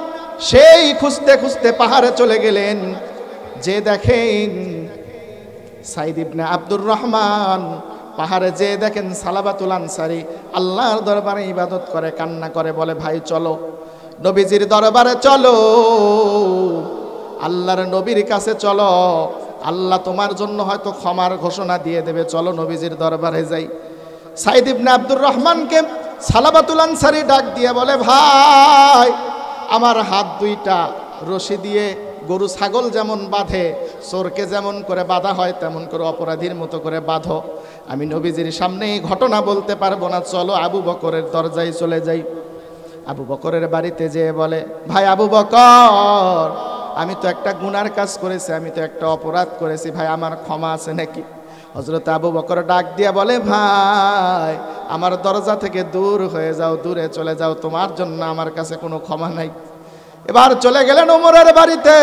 সেই খুঁজতে খুঁজতে পাহাড়ে চলে গেলেন। যে দেখেন সাইদ ইবনে আব্দুর রহমান পাহাড়ে, যে দেখেন সালাবাতুল আনসারী আল্লাহর দরবারে ইবাদত করে, কান্না করে, বলে, ভাই চলো নবীজির দরবারে চলো, আল্লাহর নবীর কাছে চলো, আল্লাহ তোমার জন্য হয়তো ক্ষমার ঘোষণা দিয়ে দেবে, চলো নবীজির দরবারে যাই। সাইদ ইবনে আব্দুর রহমানকে সালাবাতুল আনসারী ডাক দিয়ে বলে, ভাই, আমার হাত দুইটা রশি দিয়ে গরু ছাগল যেমন বাঁধে, চোরকে যেমন করে বাঁধা হয়, তেমন করে অপরাধীর মতো করে বাঁধো। আমি নবীজির সামনে এই ঘটনা বলতে পারবো না, চলো আবু বকরের দরজায় চলে যাই। আবু বকরের বাড়িতে যেয়ে বলে, ভাই আবু বকর, আমি তো একটা গুনার কাজ করেছি, আমি তো একটা অপরাধ করেছি, ভাই আমার ক্ষমা আছে নাকি? হযরত আবু বকর ডাক দিয়া বলে, ভাই, আমার দরজা থেকে দূর হয়ে যাও, দূরে চলে যাও, তোমার জন্য আমার কাছে কোনো ক্ষমা নাই। এবার চলে গেলেন ওমরের বাড়িতে।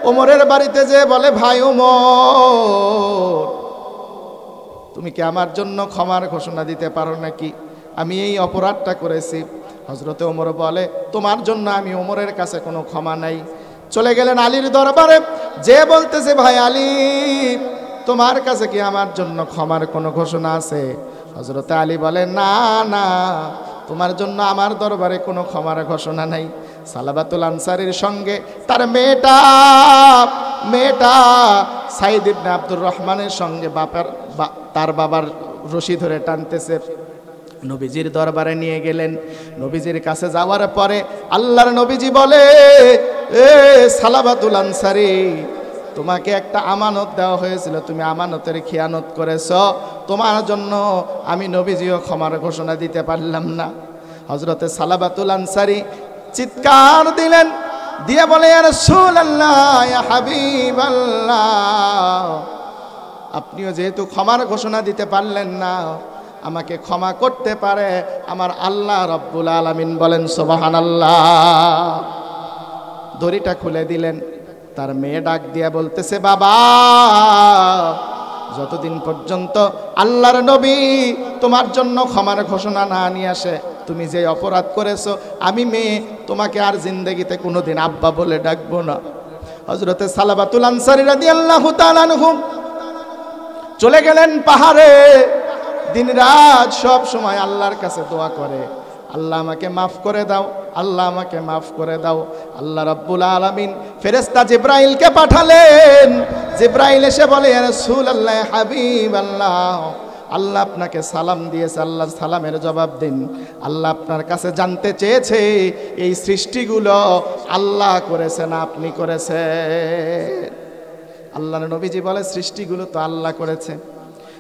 ওমরের বাড়িতে যেয়ে বলে, ভাই ওমর, তুমি কি আমার জন্য ক্ষমার ঘোষণা দিতে পারো নাকি? আমি এই অপরাধটা করেছি। হযরতে ওমর বলে, তোমার জন্য আমি ওমরের কাছে কোনো ক্ষমা নাই। চলে গেলেন আলীর দরবারে, যে বলতেছে, ভাই আলী, তোমার কাছে কি আমার জন্য ক্ষমার কোনো ঘোষণা আছে? হযরতে আলী বলে, না না, তোমার জন্য আমার দরবারে কোনো ক্ষমার ঘোষণা নাই। সালাবাতুল আনসারীর সঙ্গে তার মেয়েটা সাইদ ইবনে আব্দুর রহমানের সঙ্গে তার বাবার রশি ধরে টানতেছে। নবীজির দরবারে নিয়ে গেলেন। নবীজির কাছে যাওয়ার পরে আল্লাহর নবীজি বলে, এ সালাবাতুল আনসারী, তোমাকে একটা আমানত দেওয়া হয়েছিল, তুমি আমানতের খিয়ানত করেছ, তোমার জন্য আমি নবীজিও ক্ষমার ঘোষণা দিতে পারলাম না। হযরতে সালাবাতুল আনসারী চিৎকার দিলেন, দিয়ে বলে, ইয়া রাসূলুল্লাহ, ইয়া হাবিবাল্লাহ, আপনিও যেহেতু ক্ষমার ঘোষণা দিতে পারলেন না, আমাকে ক্ষমা করতে পারে আমার আল্লাহ রাব্বুল আলামিন। বলেন সুবহানাল্লাহ। দড়িটা খুলে দিলেন। তার মেয়ে ডাক দিয়া বলতেছে, বাবা, যতদিন পর্যন্ত আল্লাহর নবী তোমার জন্য ক্ষমার ঘোষণা না নিয়ে আসে, তুমি যে অপরাধ করেছো, আমি মেয়ে তোমাকে আর জিন্দেগিতে কোনোদিন আব্বা বলে ডাকবো না। হযরতে সালাবাতুল আনসারী রাদিয়াল্লাহু তাআলা আনহু চলে গেলেন পাহাড়ে। দিন রাত সব সময় আল্লাহর কাছে দোয়া করে, আল্লাহ আমাকে মাফ করে দাও, আল্লাহ আমাকে মাফ করে দাও। আল্লাহ রাব্বুল আলামিন ফেরেশতা জিবরাইলকে পাঠালেন। জিবরাইল এসে বলে, ইয়া রাসূলুল্লাহ, হাবিবাল্লাহ, আল্লাহ আপনাকে সালাম দিয়েছে, আল্লাহ সালামের জবাব দিন। আল্লাহ আপনার কাছে জানতে চেয়েছে, এই সৃষ্টিগুলো আল্লাহ করেছে না আপনি করেছেন? আল্লাহর নবীজি বলে, সৃষ্টিগুলো তো আল্লাহ করেছে।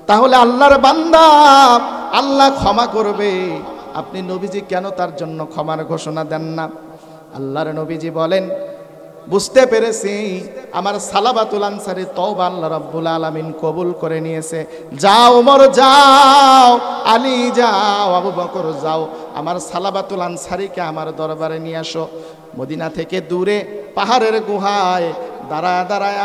তাহলে আল্লাহর বান্দা, আল্লাহ ক্ষমা করবে, আপনি নবীজি কেন তার জন্য ক্ষমার ঘোষণা দেন না? আল্লাহর নবীজি বলেন, বুঝতে পেরেছি আমার সালাবাতুল আনসারী তওবা আল্লাহ রাব্বুল আলামিন কবুল করে নিয়েছে। যাও ওমর যাও, আলী যাও, আবু বকর যাও, আমার সালাবাতুল আনসারীকে আমার দরবারে নিয়ে আসো। মদিনা থেকে দূরে পাহাড়ের গুহায় দাঁড়ায় দাঁড়ায়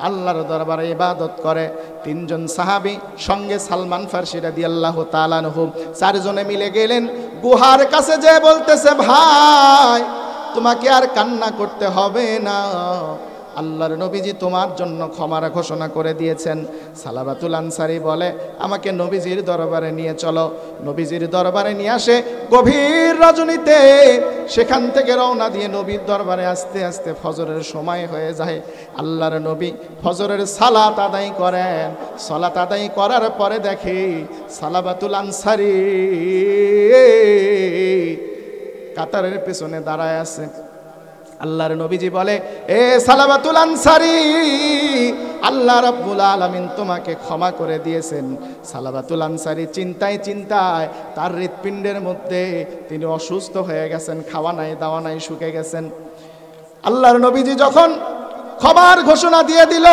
আল্লাহর দরবারে ইবাদত করে তিনজন সাহাবী, সঙ্গে সালমান ফারসি রাদিয়াল্লাহু তাআলা আনহু, চারজনে মিলে গেলেন গুহার কাছে, যে বলতেছে ভাই তোমাকে আর কান্না করতে হবে না, আল্লাহর নবীজি তোমার জন্য ক্ষমার ঘোষণা করে দিয়েছেন। সালাবাতুল আনসারী বলে আমাকে নবীজির দরবারে নিয়ে চলো। নবীজির দরবারে নিয়ে আসে গভীর রজনীতে, সেখান থেকে রওনা দিয়ে নবীর দরবারে আস্তে আস্তে ফজরের সময় হয়ে যায়। আল্লাহর নবী ফজরের সালাত আদায় করেন। সালাত আদায় করার পরে দেখে সালাবাতুল আনসারী কাতারের পেছনে দাঁড়ায় আছে। আল্লাহর নবীজি বলে, এ সালাবাতুল আনসারী, আল্লাহ রাব্বুল আলামিন তোমাকে ক্ষমা করে দিয়েছেন। সালাবাতুল আনসারী চিন্তায় চিন্তায় তার হৃৎপিণ্ডের মধ্যে তিনি অসুস্থ হয়ে গেছেন, খাওয়া নাই দাওয়া নাই, শুকে গেছেন। আল্লাহর নবীজি যখন ক্ষমার ঘোষণা দিয়ে দিল,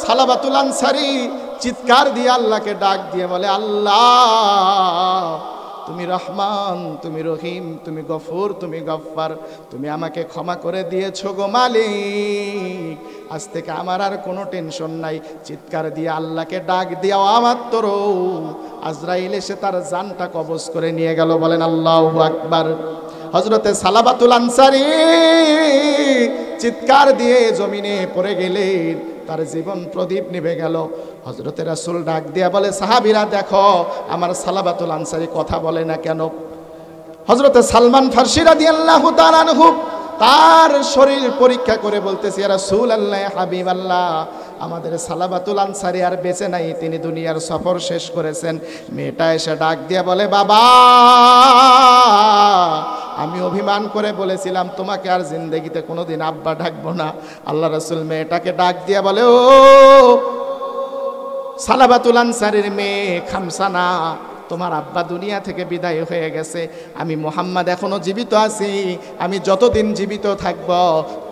সালাবাতুল আনসারী চিৎকার দিয়ে আল্লাহকে ডাক দিয়ে বলে, আল্লাহ তুমি রহমান, তুমি রহিম, তুমি গফুর, তুমি গফফার, তুমি আমাকে ক্ষমা করে দিয়েছো গো মালিক, আজ থেকে আমার আর কোনো টেনশন নাই। চিৎকার দিয়ে আল্লাহকে ডাক দেওয়া মাত্র আজরাইল এসে তার জানটা কবজ করে নিয়ে গেল। বলেন আল্লাহু আকবার। হযরতে সালাবাতুল আনসারী চিৎকার দিয়ে জমিনে পড়ে গেলেন, তার জীবন প্রদীপ নিভে গেল। হযরতে রাসূল ডাক দিয়া বলে, সাহাবীরা দেখো আমার সালাবাতুল আনসারী কথা বলে না কেন? হযরতে সালমান ফারসি রাদিয়াল্লাহু তাআলা আনহু তার শরীর পরীক্ষা করে বলতেছে, ইয়া রাসূলুল্লাহ, হাবিবাল্লাহ, আমাদের সালাবাতুল আনসারী আর বেঁচে নাই, তিনি দুনিয়ার সফর শেষ করেছেন। মেয়েটা এসে ডাক দিয়ে বলে, বাবা আমি অভিমান করে বলেছিলাম তোমাকে আর জিন্দেগিতে কোনোদিন আব্বা ডাকবো না। আল্লাহ রাসূল মেয়েটাকে ডাক দিয়ে বলে, ও সালাবাতুল আনসারীর মেয়ে খামসানা, তোমার আব্বা দুনিয়া থেকে বিদায় হয়ে গেছে, আমি মুহাম্মদ এখনো জীবিত আছি, আমি যতদিন জীবিত থাকব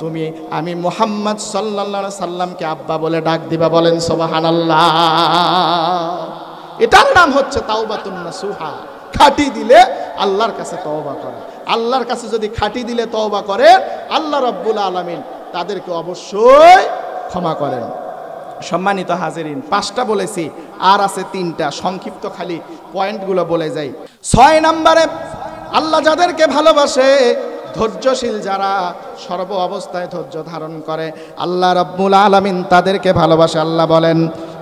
তুমি আমি মুহাম্মদ সাল্লাল্লাহু আলাইহি সাল্লামকে আব্বা বলে ডাক দিবা। বলেন সুবহানাল্লাহ। এটার নাম হচ্ছে তাওবাতুন নাসুহা। খাঁটি দিলে আল্লাহর কাছে তওবা করে। আল্লাহর কাছে যদি খাঁটি দিলে তওবা করে, আল্লাহ রাব্বুল আলামিন তাদেরকে অবশ্যই ক্ষমা করেন। সম্মানিত হাজিরিন, 5টা বলেছি, আর আছে 3টা, সংক্ষিপ্ত খালি পয়েন্টগুলো বলে যাই। 6 নম্বরে, আল্লাহ যাদেরকে ভালোবাসে, ধৈর্যশীল যারা, সর্ব অবস্থায় ধৈর্য ধারণ করে, আল্লাহ রাব্বুল আলামিন তাদেরকে ভালোবাসে। আল্লাহ বলেন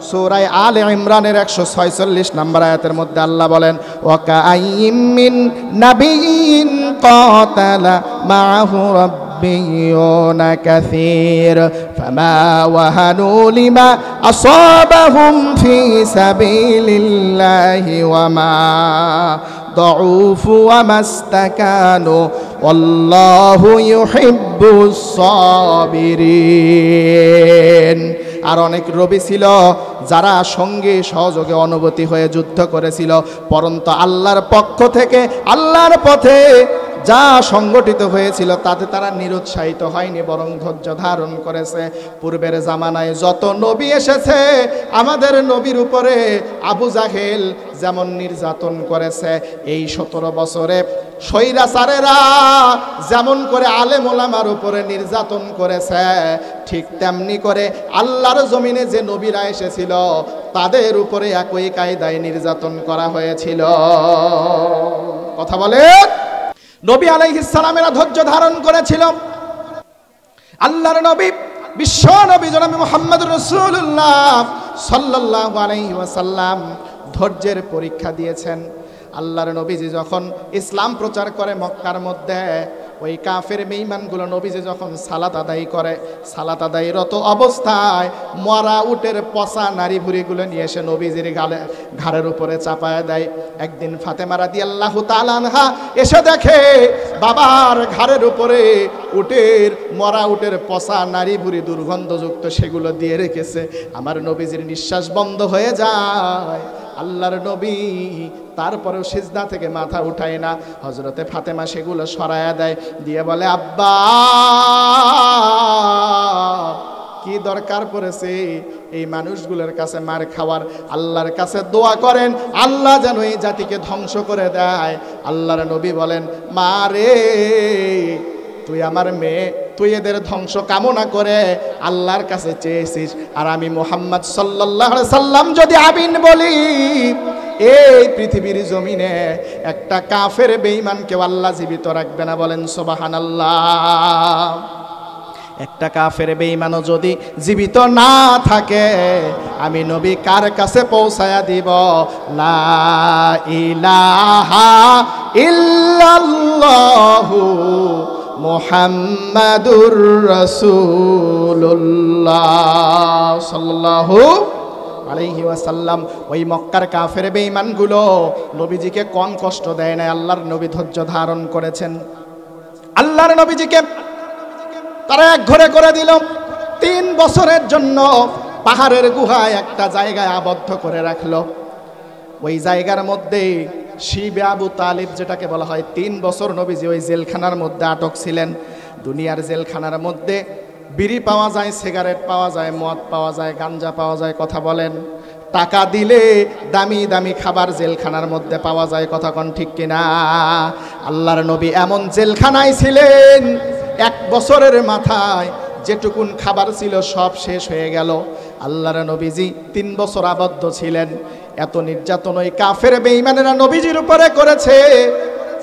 সূরা আলে ইমরানের 146 নম্বর আয়াতের মধ্যে আল্লাহ বলেন, ওয়া কাআইয়িম মিন নাবিয়্যিন কাতালা মাআহু ربيون كثير فما وهنوا لما أصابهم في سبيل الله وما ضعفوا وما استكانوا والله يحب الصابرين। আর অনেক নবী ছিল যারা সঙ্গে সহযোগে অনুভূতি হয়ে যুদ্ধ করেছিল, পরন্তু আল্লাহর পক্ষ থেকে আল্লাহর পথে যা সংগঠিত হয়েছিল তাতে তারা নিরুৎসাহিত হয়নি, বরং ধৈর্য ধারণ করেছে। পূর্বের জামানায় যত নবী এসেছে, আমাদের নবীর উপরে আবু জাহেল যেমন নির্যাতন করেছে, এই 17 বছরে স্বৈরাচারেরা যেমন করে আলেম ওলামার উপরে নির্যাতন করেছে, ঠিক তেমনি করে আল্লাহর জমিনে যে নবীরা এসেছিল তাদের উপরে একই কায়দায় নির্যাতন করা হয়েছিল। কথা বলে, নবী আলাইহিস সালামেরা ধৈর্য ধারণ করেছিল। আল্লাহর নবী, বিশ্ব নবী জনাব মুহাম্মদুর রাসূলুল্লাহ সাল্লাল্লাহু আলাইহি ওয়াসাল্লাম ধৈর্যের পরীক্ষা দিয়েছেন। আল্লাহর নবীজি যখন ইসলাম প্রচার করে মক্কার মধ্যে, ওই কাফের বেঈমানগুলো নবীজি যখন সালাত আদায় করে, সালাত আদায়রত অবস্থায় মরা উটের পচা নারী ভুঁড়িগুলো নিয়ে এসে নবীজির ঘাড়ের উপরে চাপায় দেয়। একদিন ফাতেমা রাদিয়াল্লাহু তাআলা আনহা এসে দেখে বাবার ঘাড়ের উপরে মরা উটের পচা নারী ভুঁড়ি দুর্গন্ধযুক্ত সেগুলো দিয়ে রেখেছে। আমার নবীজির নিঃশ্বাস বন্ধ হয়ে যায়। আল্লাহর নবী তারপরেও সিজদা থেকে মাথা উঠায় না। হযরতে ফাতেমা সেগুলো সরায়া দেয়, দিয়ে বলে আব্বা কি দরকার পড়েছে এই মানুষগুলোর কাছে মার খাওয়ার? আল্লাহর কাছে দোয়া করেন আল্লাহ যেন এই জাতিকে ধ্বংস করে দেয়। আল্লাহর নবী বলেন মা রে, তুই আমার মেয়ে, তুই এদের ধ্বংস কামনা করে আল্লাহর কাছে চেয়েছিস, আর আমি মুহাম্মদ সাল্লাল্লাহু আলাইহি সাল্লাম যদি আমিন বলি, এই পৃথিবীর জমিনে একটা কাফের বেঈমানকেও আল্লাহ জীবিত রাখবে না। বলেন সুবহানাল্লাহ। একটা কাফের বেঈমানও যদি জীবিত না থাকে, আমি নবী কার কাছে পৌঁছায়া দিব? লা ইলাহা ইল্লাল্লাহু মুহাম্মাদুর রাসূলুল্লাহ সাল্লাল্লাহু আলাইহি ওয়াসাল্লাম। ওই মক্কার কাফের বেঈমানগুলো নবীজিকে কম কষ্ট দেয় না, আল্লাহর নবী ধৈর্য ধারণ করেছেন। আল্লাহর নবীজিকে তারা এক ঘরে করে দিল। 3 বছরের জন্য পাহাড়ের গুহায় একটা জায়গায় আবদ্ধ করে রাখলো। ওই জায়গার মধ্যে শিবে আবু তালিব যেটাকে বলা হয়, 3 বছর নবীজি ওই জেলখানার মধ্যে আটক ছিলেন। দুনিয়ার জেলখানার মধ্যে বিড়ি পাওয়া যায়, সিগারেট পাওয়া যায়, মদ পাওয়া যায়, গাঞ্জা পাওয়া যায়, কথা বলেন। টাকা দিলে দামি দামি খাবার জেলখানার মধ্যে পাওয়া যায়, কথা কোন ঠিক কিনা? আল্লাহর নবী এমন জেলখানায় ছিলেন, 1 বছরের মাথায় যেটুকুন খাবার ছিল সব শেষ হয়ে গেল। আল্লাহর নবীজি 3 বছর আবদ্ধ ছিলেন। এত নির্যাতন ওই কাফের বেঈমানেরা নবীজির উপরে করেছে,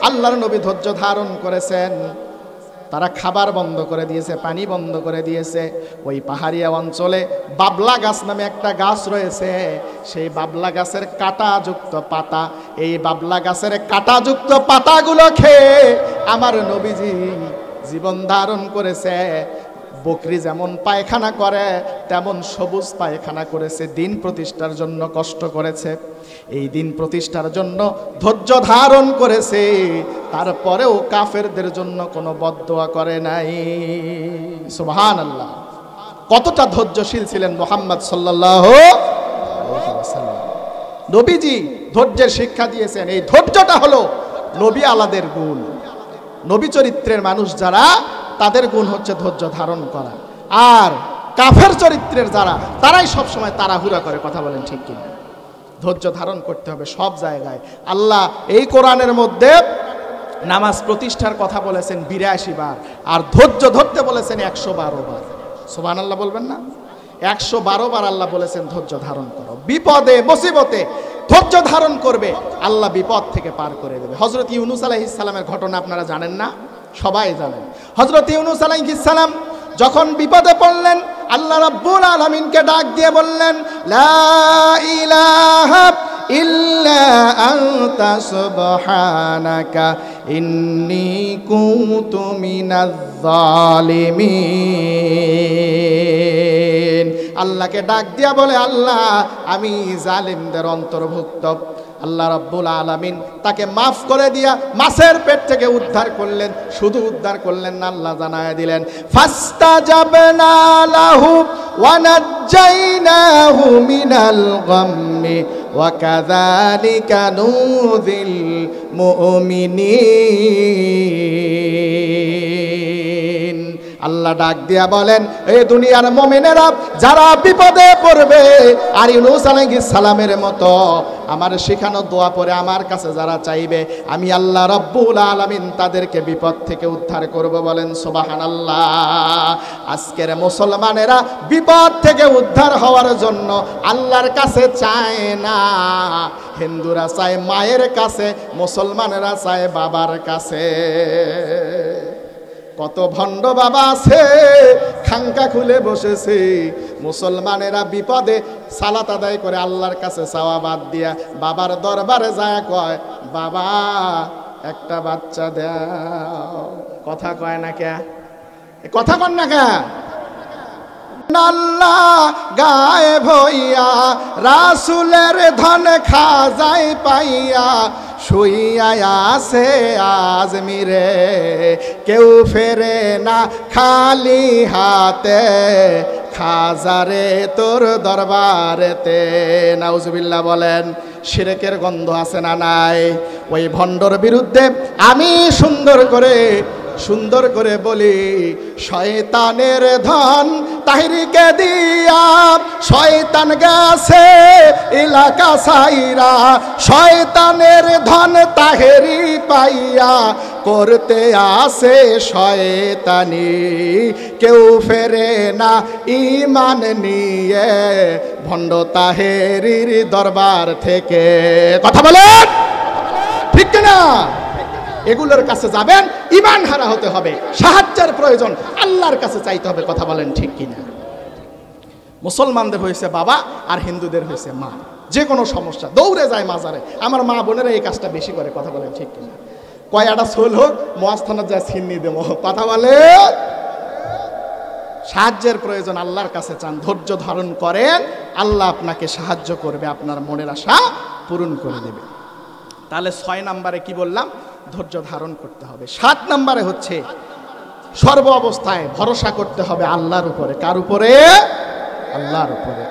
আল্লাহর নবী ধৈর্য ধারণ করেছেন। তারা খাবার বন্ধ করে দিয়েছে, পানি বন্ধ করে দিয়েছে। ওই পাহাড়িয়া অঞ্চলে বাবলা গাছ নামে একটা গাছ রয়েছে, সেই বাবলা গাছের কাঁটাযুক্ত পাতা, এই বাবলা গাছের কাঁটাযুক্ত পাতাগুলো খেয়ে আমার নবীজি জীবন ধারণ করেছে। বকরি যেমন পায়খানা করে তেমন সবুজ পায়খানা করেছে, দিন প্রতিষ্ঠার জন্য কষ্ট করেছে, এই দিন প্রতিষ্ঠার জন্য ধৈর্য ধারণ করেছে। তারপরেও কাফেরদের জন্য কোনো বদদোয়া করে নাই। সুবহানাল্লাহ। কতটা ধৈর্যশীল ছিলেন মুহাম্মদ সাল্লাল্লাহু আলাইহি ওয়াসাল্লাম। নবীজি ধৈর্যের শিক্ষা দিয়েছেন। এই ধৈর্যটা হলো নবী আলাদের গুণ। নবী চরিত্রের মানুষ যারা, তাদের গুণ হচ্ছে ধৈর্য ধারণ করা। আর কাফের চরিত্রের যারা, তারাই সব সময় তাড়াহুড়া করে, কথা বলেন ঠিক কিনা? ধৈর্য ধারণ করতে হবে সব জায়গায়। আল্লাহ এই কোরআনের মধ্যে নামাজ প্রতিষ্ঠার কথা বলেছেন 82 বার, আর ধৈর্য ধরতে বলেছেন 112 বার। সুবহানাল্লাহ বলবেন না? 112 বার আল্লাহ বলেছেন ধৈর্য ধারণ করো। বিপদে মুসিবতে ধৈর্য ধারণ করবে, আল্লাহ বিপদ থেকে পার করে দেবে। হযরত ইউনূস আলাইহিস সালামের ঘটনা আপনারা জানেন না? সবাই জানেন। হযরত ইউনূস আলাইহিস সালাম যখন বিপদে পড়লেন, আল্লাহ রাব্বুল আলামিনকে ডাক দিয়ে বললেন, লা ইলাহা ইল্লা আনতা সুবহানাকা ইন্নী কুনতু মিনাজ জালিমিন। আল্লাহকে ডাক দিয়া বলে, আল্লাহ আমি জালিমদের অন্তর্ভুক্ত। আল্লাহ রাব্বুল আলামিন তাকে মাফ করে দিয়া মাছের পেট থেকে উদ্ধার করলেন। শুধু উদ্ধার করলেন না, আল্লাহ জানায় দিলেন, ফাস্তাজাবনা লাহু ওয়া নাজ্জাইনাহু মিনাল গাম্মি ওয়া কাযালিকা নুযিল মুমিনিন। আল্লাহ ডাক দিয়া বলেন, এই দুনিয়ার মুমিনেরা যারা বিপদে পড়বে, আর ইউনূস আলাইহিস সালামের মতো আমার শেখানো দোয়া পড়ে আমার কাছে যারা চাইবে, আমি আল্লাহ রাব্বুল আলামিন তাদেরকে বিপদ থেকে উদ্ধার করব। বলেন সুবহানাল্লাহ। আজকের মুসলমানেরা বিপদ থেকে উদ্ধার হওয়ার জন্য আল্লাহর কাছে চায় না। হিন্দুরা চায় মায়ের কাছে, মুসলমানেরা চায় বাবার কাছে। কত ভণ্ড বাবা আছে, খাঙ্কা খুলে বসেছে। মুসলমানেরা বিপদে সালাত আদায় করে আল্লাহর কাছে চাওয়া বাদ দিয়া বাবার দরবারে যায় কয়, বাবা একটা বাচ্চা দাও। কথা কয় না কে? কথা কন না কে? আল্লাহ গায়ে ভইয়া রাসূলের ধন খাজাই পাইয়া শুইয়া আছে আজমিরে, কেউ ফেরে না খালি হাতে, খাজারে তোর দরবারেতে। নাউজুবিল্লাহ বলেন। শিরকের গন্ধ আছে না নাই? ওই ভণ্ডর বিরুদ্ধে আমি সুন্দর করে বলি, শয়তানের ধন তাহিরিকে দিয়া শয়তান গেছে এলাকা সাইরা, শয়তানের ধন তাহেরি পাইয়া করতে আসে শয়তানি, কেউ ফেরে না ঈমান নিয়ে ভণ্ড তাহেরির দরবার থেকে। কথা বলেন ঠিক কিনা? এগুলোর কাছে যাবেন, ঈমান হারা হতে হবে, সাহায্যের প্রয়োজন, আল্লাহর কাছে চাইতে হবে। কথা বলেন ঠিক কিনা? মুসলমানদের হয়েছে বাবা আর হিন্দুদের হয়েছে মা, যে কোনো সমস্যা দৌড়ে যায় মাজারে। আমার মা বোনেরা এই কাজটা বেশি করে। কথা বলেন ঠিক কিনা? কয়টা সোল হোক মহাস্থানের যায় ছিন্নি দেবো। কথা বলে সাহায্যের প্রয়োজন, আল্লাহর কাছে চান, ধৈর্য ধারণ করেন, আল্লাহ আপনাকে সাহায্য করবে, আপনার মনের আশা পূরণ করে দেবে। তাহলে 6 নম্বরে কি বললাম? ধৈর্য ধারণ করতে হবে। 7 নম্বরে হচ্ছে সর্ব অবস্থায় ভরসা করতে হবে আল্লাহর উপরে। কার উপরে? আল্লাহর উপরে।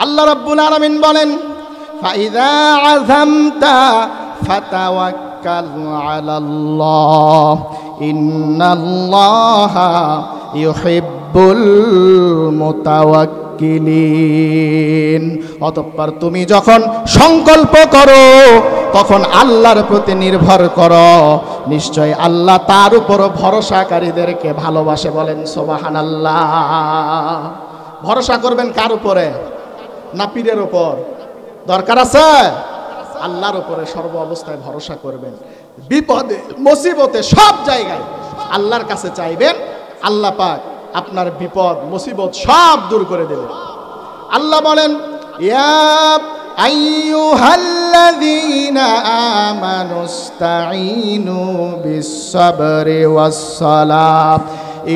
আল্লাহ রাব্বুল আলামিন বলেন, ফাইযা আযামতা ফাতাওয়াক্কাল আলাল্লাহ ইন্নাল্লাহা ইউহিব্বুল মুতাওয়াক্কিলিন। অতঃপর তুমি যখন সংকল্প করো তখন আল্লাহর প্রতি নির্ভর করো, নিশ্চয় আল্লাহ তার উপর ভরসাকারীদেরকে ভালোবাসে। বলেন সুবহানাল্লাহ। ভরসা করবেন কার উপরে? না পীরের উপর? দরকার আছে আল্লাহর উপরে সর্ব অবস্থায় ভরসা করবেন। বিপদে মুসিবতে সব জায়গায় আল্লাহর কাছে চাইবেন, আল্লাহ পাক আপনার বিপদ মুসিবত সব দূর করে দেবেন। আল্লাহ বলেন, ইয়া আইয়ুহাল্লাযীনা আমানুস্তাঈনু বিস-সাবরি ওয়াস-সালাহ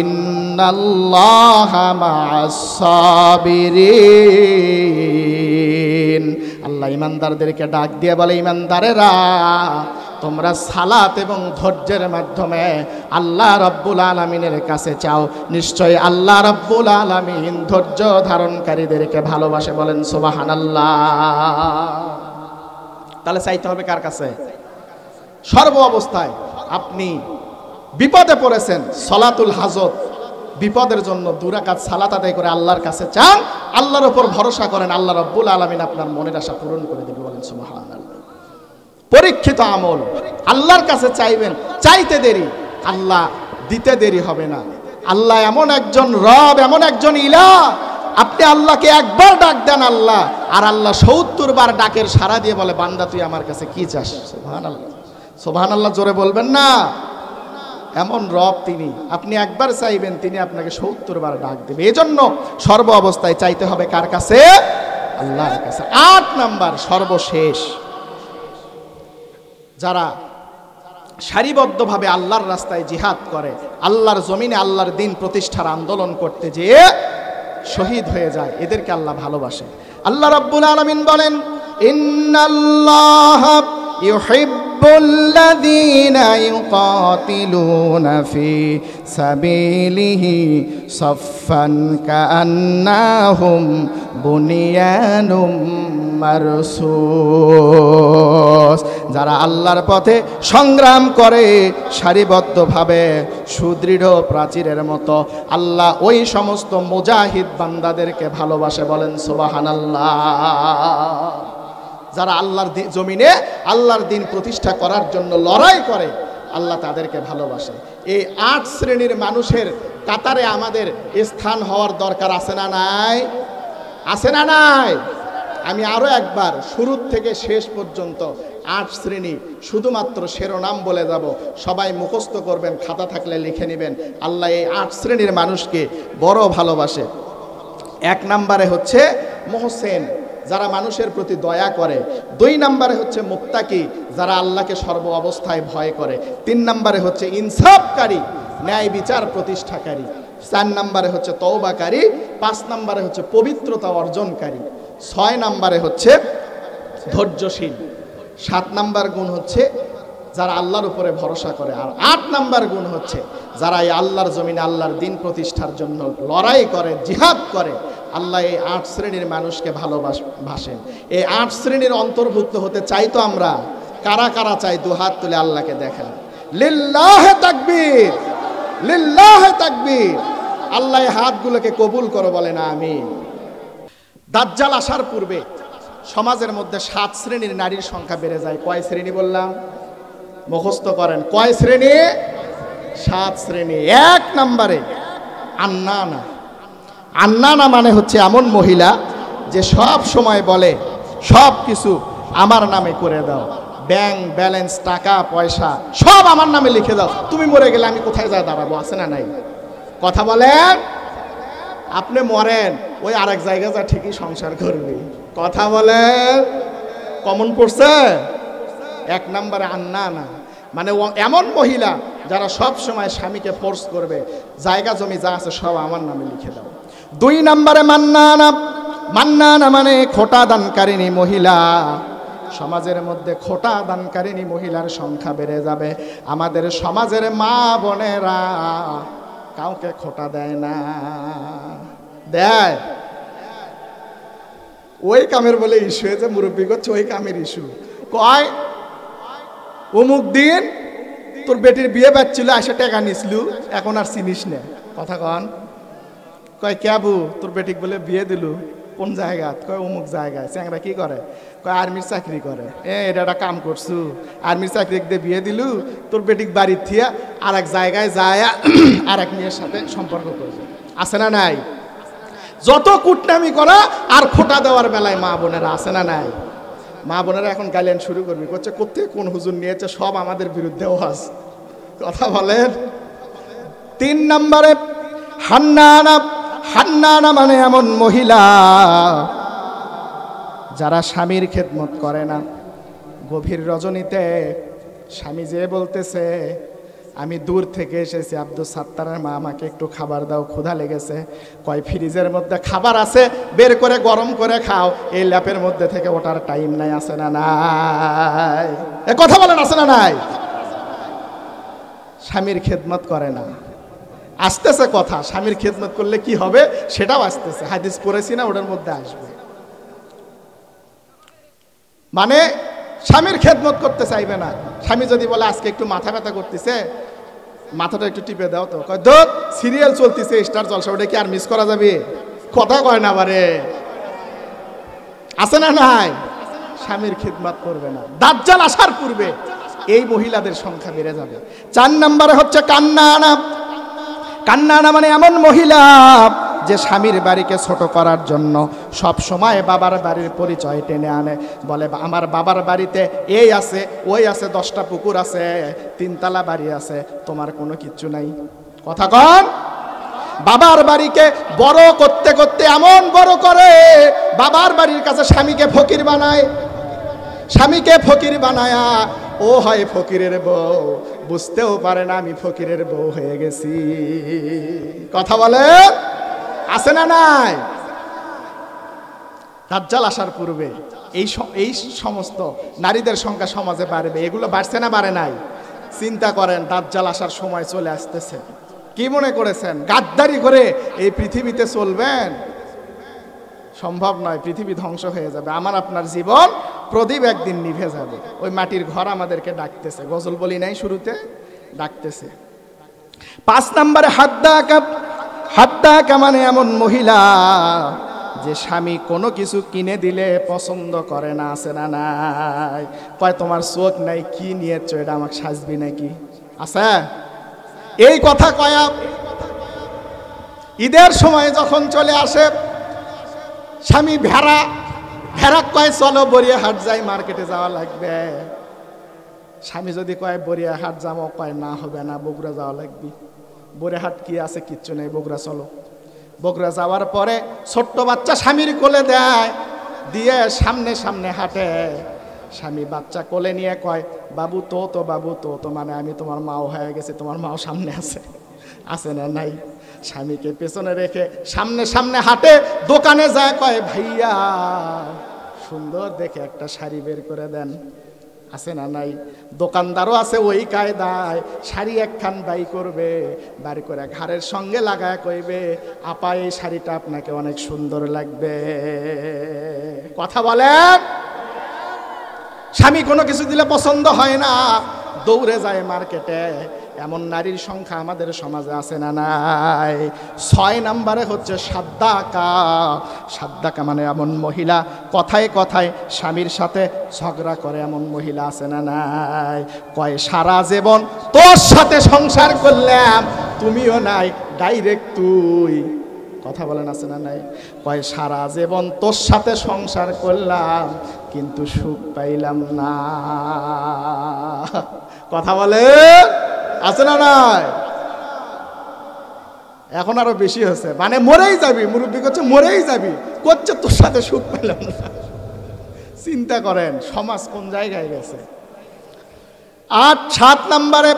ইন্নাল্লাহা মা'আস-সাবিরিন। আল্লাহ ইমানদারদেরকে ডাক দিয়ে বলে, ইমানদারেরা তোমরা সালাত এবং ধৈর্যের মাধ্যমে আল্লাহ রাব্বুল আলামিনের কাছে চাও, নিশ্চয় আল্লাহ রাব্বুল আলামিন ধৈর্য ধারণকারীদেরকে ভালোবাসে। বলেন সুবহানাল্লাহ। তাহলে চাইতে হবে কার কাছে? সর্ব অবস্থায়। আপনি বিপদে পড়েছেন, সলাতুল হাজত, বিপদের জন্য 2 রাকাত সালাত আদায় করে আল্লাহর কাছে চান, আল্লাহর উপর ভরসা করেন, আল্লাহ রাব্বুল আলামিন আপনার মনের আশা পূরণ করে দেবে। বলেন সুবহানাল্লাহ। পরীক্ষিত আমল, আল্লাহর কাছে চাইবেন, চাইতে দেরি, আল্লাহ দিতে দেরি হবে না। আল্লাহ এমন একজন রব, এমন একজন ইলাহ, আপনি আল্লাহকে একবার ডাক দেন আল্লাহ, আর আল্লাহ 70 বার ডাকের সাড়া দিয়ে বলে, বান্দা তুই আমার কাছে কি চাস? সুবহানাল্লাহ। সুবহানাল্লাহ জোরে বলবেন না? এমন রব তিনি, আপনি একবার চাইবেন, তিনি আপনাকে 70 বার ডাক দেবে। এজন্য সর্ব অবস্থায় চাইতে হবে কার কাছে? আল্লাহর কাছে। 8 নাম্বার সর্বশেষ, যারা সারিবদ্ধভাবে আল্লাহর রাস্তায় জিহাদ করে, আল্লাহর জমিনে আল্লাহর দ্বীন প্রতিষ্ঠার আন্দোলন করতে যেয়ে শহীদ হয়ে যায়, এদেরকে আল্লাহ ভালোবাসে। আল্লাহ রাব্বুল আলামিন বলেন, ইন্নাল্লাহা ইউহিব্বুল্লাযীনা ইউকাতিলুনা ফি সাবিলিহি সাফফান কাআন্নাহুম বুনিয়ানুম মারসুস। যারা আল্লাহর পথে সংগ্রাম করে সারিবদ্ধভাবে সুদৃঢ় প্রাচীরের মতো, আল্লাহ ওই সমস্ত মুজাহিদ বান্দাদেরকে ভালোবাসে। বলেন সুবহানাল্লাহ। যারা আল্লাহর জমিনে আল্লাহর দ্বীন প্রতিষ্ঠা করার জন্য লড়াই করে, আল্লাহ তাদেরকে ভালোবাসে। এই 8 শ্রেণীর মানুষের কাতারে আমাদের স্থান হওয়ার দরকার আছে না নাই? আছে না নাই? আমি আরো একবার শুরু থেকে শেষ পর্যন্ত 8 শ্রেণী শুধুমাত্র শিরোনাম বলে যাব, সবাই মুখস্থ করবেন, খাতা থাকলে লিখে নেবেন। আল্লাহ এই 8 শ্রেণীর মানুষকে বড় ভালোবাসে। 1 নম্বরে হচ্ছে মুহসিন, যারা মানুষের প্রতি দয়া করে। 2 নম্বরে হচ্ছে মুত্তাকি, যারা আল্লাহকে সর্ব অবস্থায় ভয় করে। 3 নম্বরে হচ্ছে ইনসাফকারী, ন্যায় বিচার প্রতিষ্ঠাকারী। 4 নম্বরে হচ্ছে তওবাকারী। 5 নম্বরে হচ্ছে পবিত্রতা অর্জনকারী। 6 নম্বরে হচ্ছে ধৈর্যশীল। 7 নম্বর গুণ হচ্ছে যারা আল্লাহর উপরে ভরসা করে। আর 8 নম্বর গুণ হচ্ছে যারা এই আল্লাহর জমিনে আল্লাহর দ্বীন প্রতিষ্ঠার জন্য লড়াই করে, জিহাদ করে, আল্লাহ এই 8 শ্রেণীর মানুষকে ভালোবাসেন। এই 8 শ্রেণীর অন্তর্ভুক্ত হতে চাই তো আমরা? কারা কারা চাই? দু হাত তুলে আল্লাহকে দেখেন। লিল্লাহে তাকবীর, লিল্লাহে তাকবীর। আল্লাহ এই হাতগুলোকে কবুল করো, বলেন আমিন। দাজ্জাল আসার পূর্বে সমাজের মধ্যে 7 শ্রেণীর নারীর সংখ্যা বেড়ে যায়। কয় শ্রেণী বললাম? মুখস্থ করেন। কয় শ্রেণী? 7 শ্রেণী। 1 নম্বরে আন্নানা। আন্নানা মানে হচ্ছে এমন মহিলা যে সব সময় বলে সব কিছু আমার নামে করে দাও, ব্যাংক ব্যালেন্স, টাকা পয়সা সব আমার নামে লিখে দাও, তুমি মরে গেলে আমি কোথায় যা দাঁড়াবো? আছে না নাই? কথা বলেন। আপনি মরেন, ওই আরেক জায়গায় যা ঠিকই সংসার করবে। কথা বলেন। কমন পড়ছে? 1 নম্বরে আন্নানা মানে এমন মহিলা যারা সব সময় স্বামীকে ফোর্স করবে, জায়গা জমি যা আছে সব আমার নামে লিখে দাও। 2 নম্বরে মান্নানা। মান্নানা মানে খোটা দানকারিনী মহিলা। সমাজের মধ্যে খোটা দানকারিনী মহিলার সংখ্যা বেড়ে যাবে। আমাদের সমাজের মা বোনেরা কাউকে খোটা দেয় না। দেয়? ওই কামের বলে ইস্যু হয়েছে, মুরব্বী করছে ওই কামের ইস্যু। কয় অমুক দিন তোর বেটির বিয়ে বাচ্ছিল, এসে টাকা নিসলু, এখন আর চিনিস না। কথা কন। কয় ক্যাবু তোর বেটিক বলে বিয়ে দিলু? কোন জায়গা? কয় অমুক জায়গায়। চ্যাংরা কি করে? কয় আর্মির চাকরি করে। এটা একটা কাম করছু, আর্মির চাকরি দিয়ে বিয়ে দিলু, তোর বেটিক বাড়ির থিয়া আর এক জায়গায় যায় আর এক মেয়ের সাথে সম্পর্ক করবে। আছে না নাই? যত কুটনামি করা আর খোটা দেওয়ার বেলায় মা বোনেরা আছে না নাই? মা বোনেরা এখন গাইলেন শুরু করবি, করছে কোথায় কোন হুজুর নিয়েছে, সব আমাদের বিরুদ্ধে ওয়াজ। কথা বলেন। 3 নম্বরে হান্নানা। হান্নানা মানে এমন মহিলা যারা স্বামীর খেদমত করে না। গভীর রজনীতে স্বামী যে বলতেছে আমি দূর থেকে এসেছি, আব্দুল সাত্তারের মা আমাকে একটু খাবার দাও, ক্ষুধা লেগেছে। কয় ফ্রিজের মধ্যে খাবার আছে, বের করে গরম করে খাও, এই ল্যাপের মধ্যে থেকে ওঠার টাইম নাই। আছে না নাই? এ কথা বলেন, আছে না নাই? স্বামীর খেদমত করে না। আসতেছে কথা, স্বামীর খেদমত করলে কি হবে সেটাও আসতেছে, হাদিস পড়েছি না, ওটার মধ্যে আসবে। মানে স্বামীর খেদমত করতে চাইবে না। স্বামী যদি বলে আজকে একটু মাথা ব্যথা করতেছে, মাথাটা একটু টিপে দাও, তো কয় ধুর সিরিয়াল চলতেছে স্টার জলসা, ওটা কি আর মিস করা যাবে? কথা কয় না বারে। আছে না নাই? স্বামীর খেদমত করবে না। দাজ্জাল আসার পূর্বে এই মহিলাদের সংখ্যা বেড়ে যাবে। 4 নম্বরে হচ্ছে কান্নানা। কান্নানা মানে এমন মহিলা যে স্বামীর বাড়িকে ছোট করার জন্য সব সময় বাবার বাড়ির পরিচয় টেনে আনে, বলে আমার বাবার বাড়িতে এই আছে, ওই আছে, 10টা পুকুর আছে, 3 তলা বাড়ি আছে, তোমার কোনো কিচ্ছু নাই। কথা কন। বাবার বাড়িকে বড় করতে করতে এমন বড় করে বাবার বাড়ির কাছে স্বামীকে ফকির বানায়। স্বামীকে ফকির বানায়া ও হয় ফকিরের বউ, বুঝতেও পারে না আমি ফকিরের বউ হয়ে গেছি। কথা বলে। আছে না নাই? দাজ্জাল আসার পূর্বে এই সমস্ত নারীদের সংখ্যা সমাজে বাড়বে। এগুলো বাড়ছে না বাড়ে নাই? চিন্তা করেন, দাজ্জাল আসার সময় চলে আসতেছে। কি মনে করেছেন গাদ্দারি করে এই পৃথিবীতে চলবেন? সম্ভব নয়। পৃথিবী ধ্বংস হয়ে যাবে। আমার আপনার জীবন প্রদীপ একদিন নিভে যাবে। ওই মাটির ঘর আমাদেরকে ডাকতেছে। গজল বলি নাই শুরুতে? ডাকতেছে। 5 নম্বরে হাদ্দাকা। হাদ্দাকা মানে এমন মহিলা যে স্বামী কোনো কিছু কিনে দিলে পছন্দ করে না। আছে না নাই? কয় তোমার চোখ নাই, কি নিয়েছ এটা, আমাকে সাজবি নাকি? আছে? এই কথা কয়া ঈদের সময় যখন চলে আসে, স্বামী ভেড়া কয় চলো বরিয়াহাট যাই, মার্কেটে যাওয়া লাগবে। স্বামী যদি কয় বরিয়াহাট যাবো, কয় না হবে না, বগুড়া যাওয়া লাগবে। বরিয়াহাট কি আছে? কিচ্ছু নেই, বগুড়া চলো। বগুড়া যাওয়ার পরে ছোট্ট বাচ্চা স্বামীর কোলে দেয়, দিয়ে সামনে সামনে হাঁটে। স্বামী বাচ্চা কোলে নিয়ে কয় বাবু তো বাবু তো মানে আমি তোমার মাও হয়ে গেছে, তোমার মাও সামনে আছে। আছে না নাই? স্বামীকে পেছনে রেখে সামনে সামনে হাঁটে। দোকানে যায়, কয় ভাইয়া সুন্দর দেখে একটা শাড়ি বের করে দেন। আছে না নাই? দোকানদারও আছে ওই কায়দায়, শাড়ি একখান বাই করবে, বাড়ি করে ঘাড়ের সঙ্গে লাগায় কইবে, আপা এই শাড়িটা আপনাকে অনেক সুন্দর লাগবে। কথা বলেন। স্বামী কোনো কিছু দিলে পছন্দ হয় না, দৌড়ে যায় মার্কেটে। এমন নারীর সংখ্যা আমাদের সমাজে আছে না নাই? 6 নম্বরে হচ্ছে সাদ্দাকা। সাদ্দাকা মানে এমন মহিলা কথায় কথায় স্বামীর সাথে ঝগড়া করে, এমন মহিলা আছে না নাই? কয় সারা জীবন তোর সাথে সংসার করলাম, তুমিও নাই, ডাইরেক্ট তুই। কথা বলেন আছে না নাই? কয় সারা জীবন তোর সাথে সংসার করলাম কিন্তু সুখ পাইলাম না। কথা বলে আছে না নাই? এখন আরো বেশি হচ্ছে, মানে মরেই যাবি, মুরব্বী করছে মরেই যাবি, করছে তোর সাথে সুখ পেলাম না। চিন্তা করেন সমাজ কোন জায়গায় গেছে। 7 নম্বরে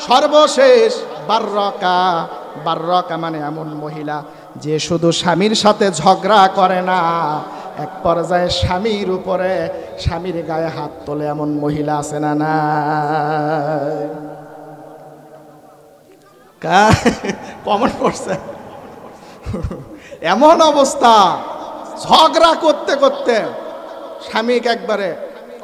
সর্বশেষ বাররকা। বাররকা মানে এমন মহিলা যে শুধু স্বামীর সাথে ঝগড়া করে না, এক পর্যায়ে স্বামীর উপরে, স্বামীর গায়ে হাত তোলে, এমন মহিলা আছে না না? কমন পড়ছে। এমন অবস্থা, ঝগড়া করতে করতে স্বামীকে একবারে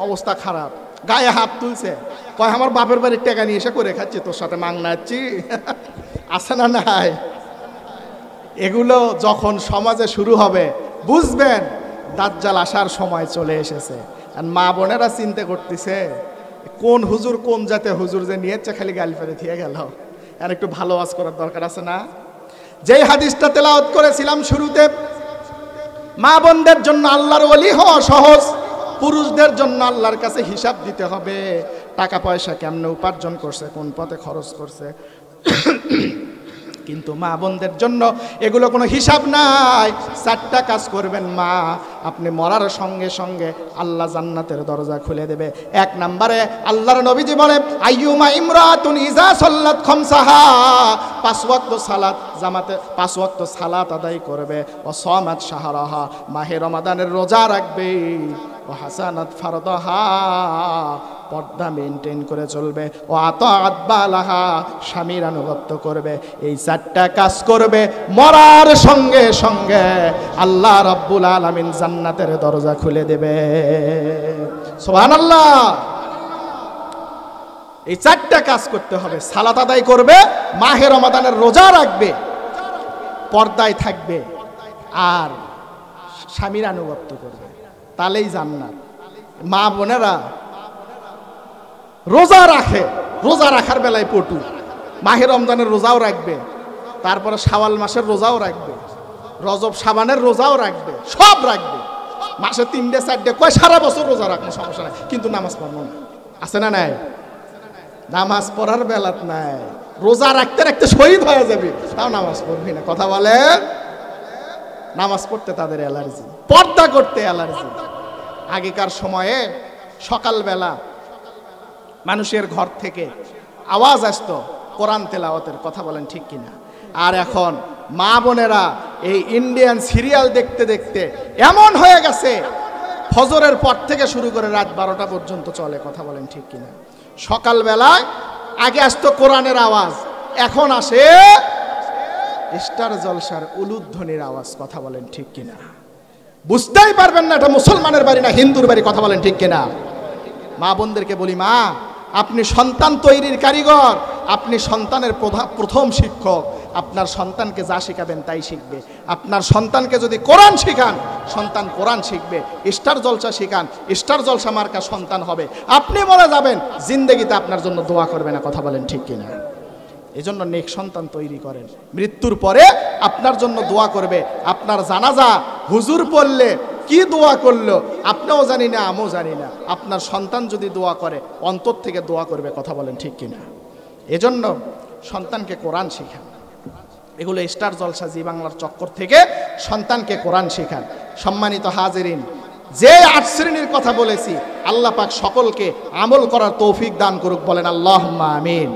অবস্থা খারাপ, গায়ে হাত তুলছে, কয় আমার বাপের বাড়ির টাকা নিয়ে এসে করে খাচ্ছি, তোর সাথে মাংনাচ্ছি। আছে না নাই? এগুলো যখন সমাজে শুরু হবে বুঝবেন দাজ্জাল আসার সময় চলে এসেছে। আর মা বোনেরা চিন্তা করতেছে কোন হুজুর, কোন জাতে হুজুর যে নিয়েছে খালি গাল ফেলে দিয়ে গেল। আর একটু ভালো ওয়াজ করার দরকার আছে না? যেই হাদিসটা তেলাওয়াত করেছিলাম শুরুতে, মা বোনদের জন্য আল্লাহর ওলি হওয়া সহজ, পুরুষদের জন্য আল্লাহর কাছে হিসাব দিতে হবে টাকা পয়সা কেমনে উপার্জন করছে, কোন পথে খরচ করছে। কিন্তু মা বোনদের জন্য এগুলো কোনো হিসাব নাই। 4টা কাজ করবেন মা, আপনি মরার সঙ্গে সঙ্গে আল্লাহ জান্নাতের দরজা খুলে দেবে। 1 নম্বরে আল্লাহর নবীজি বলে, আইয়ুমা ইমরাতুন ইজা সাল্লাত খামসাহা, 5 ওয়াক্ত সালাত জামাতে 5 ওয়াক্ত সালাত আদায় করবে, ও সামাত শাহরাহা, মাহে রমাদানের রোজা রাখবে, ও হাসানাত ফারদাহা, পর্দা মেনটেন করে চলবে, ও আতাআত বালাহা, স্বামীর আনুগত্য করবে। এই 4টা কাজ করবে, মরার সঙ্গে সঙ্গে আল্লাহ রাব্বুল আলামিন জান্নাতের দরজা খুলে দেবে। সুবহানাল্লাহ। এই 4টা কাজ করতে হবে। সালাত আদায় করবে, মাহে রমাদানের রোজা রাখবে, পর্দায় থাকবে, আর স্বামীর আনুগত্য করবে, তাহলেই জান্নাত। মা বোনেরা রোজা রাখে, রোজা রাখার বেলায় পটু, মাহে রমজানের রোজাও রাখবে, তারপরে শাওয়াল মাসের রোজাও রাখবে, রজব শাবানের রোজাও রাখবে, সব রাখবে। মাসে 3টে 4টে কয় সারা বছর রোজা রাখবো, সমস্যা নাই, কিন্তু নামাজ পড়বো না। আছে না নাই? নামাজ পড়ার বেলাত নাই, রোজা রাখতে রাখতে শহীদ হয়ে যাবে, তাও নামাজ পড়বি না। কথা বলে, নামাজ পড়তে তাদের অ্যালার্জি, পর্দা করতে অ্যালার্জি। আগেকার সময়ে সকালবেলা মানুষের ঘর থেকে আওয়াজ আসতো কোরআন তেলাওয়াতের। কথা বলেন ঠিক কিনা? আর এখন মা বোনেরা এই ইন্ডিয়ান সিরিয়াল দেখতে দেখতে এমন হয়ে গেছে, ফজরের পর থেকে শুরু করে রাত 12টা পর্যন্ত চলে। কথা বলেন ঠিক কিনা? সকালবেলায় আগে আসতো কোরআনের আওয়াজ, এখন আসে স্টার জলসার উলুধ্বনির আওয়াজ। কথা বলেন ঠিক কিনা? বুঝতেই পারবেন না এটা মুসলমানের বাড়ি না হিন্দুর বাড়ি। কথা বলেন ঠিক কিনা? মা বোনদেরকে বলি, মা আপনি সন্তান তৈরির কারিগর, আপনি সন্তানের প্রথম শিক্ষক। আপনার সন্তানকে যা শিখাবেন তাই শিখবে। আপনার সন্তানকে যদি কোরআন শিখান, সন্তান কোরআন শিখবে। স্টার জলসা শিখান, স্টার জলসা মার্কা সন্তান হবে। আপনি মরে যাবেন, জিন্দেগিতে আপনার জন্য দোয়া করবে না। কথা বলেন ঠিক কিনা? এজন্য নেক সন্তান তৈরি করেন, মৃত্যুর পরে আপনার জন্য দোয়া করবে। আপনার জানাজা হুজুর পড়লে কি দোয়া করলো আপনিও জানি না, আমিও জানি না। আপনার সন্তান যদি দোয়া করে, অন্তর থেকে দোয়া করবে। কথা বলেন ঠিক কিনা? এজন্য সন্তানকে কোরআন শেখান। এগুলো স্টার জলসা জি বাংলার চক্কর থেকে সন্তানকে কোরআন শেখান। সম্মানিত হাজিরিন, যে 8 শ্রেণীর কথা বলেছি, আল্লাহ পাক সকলকে আমল করার তৌফিক দান করুক। বলেন আল্লাহুম্মা আমিন।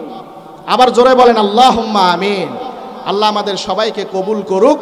আবার জোরে বলেন আল্লাহুম্মা আমিন। আল্লাহ আমাদের সবাইকে কবুল করুক।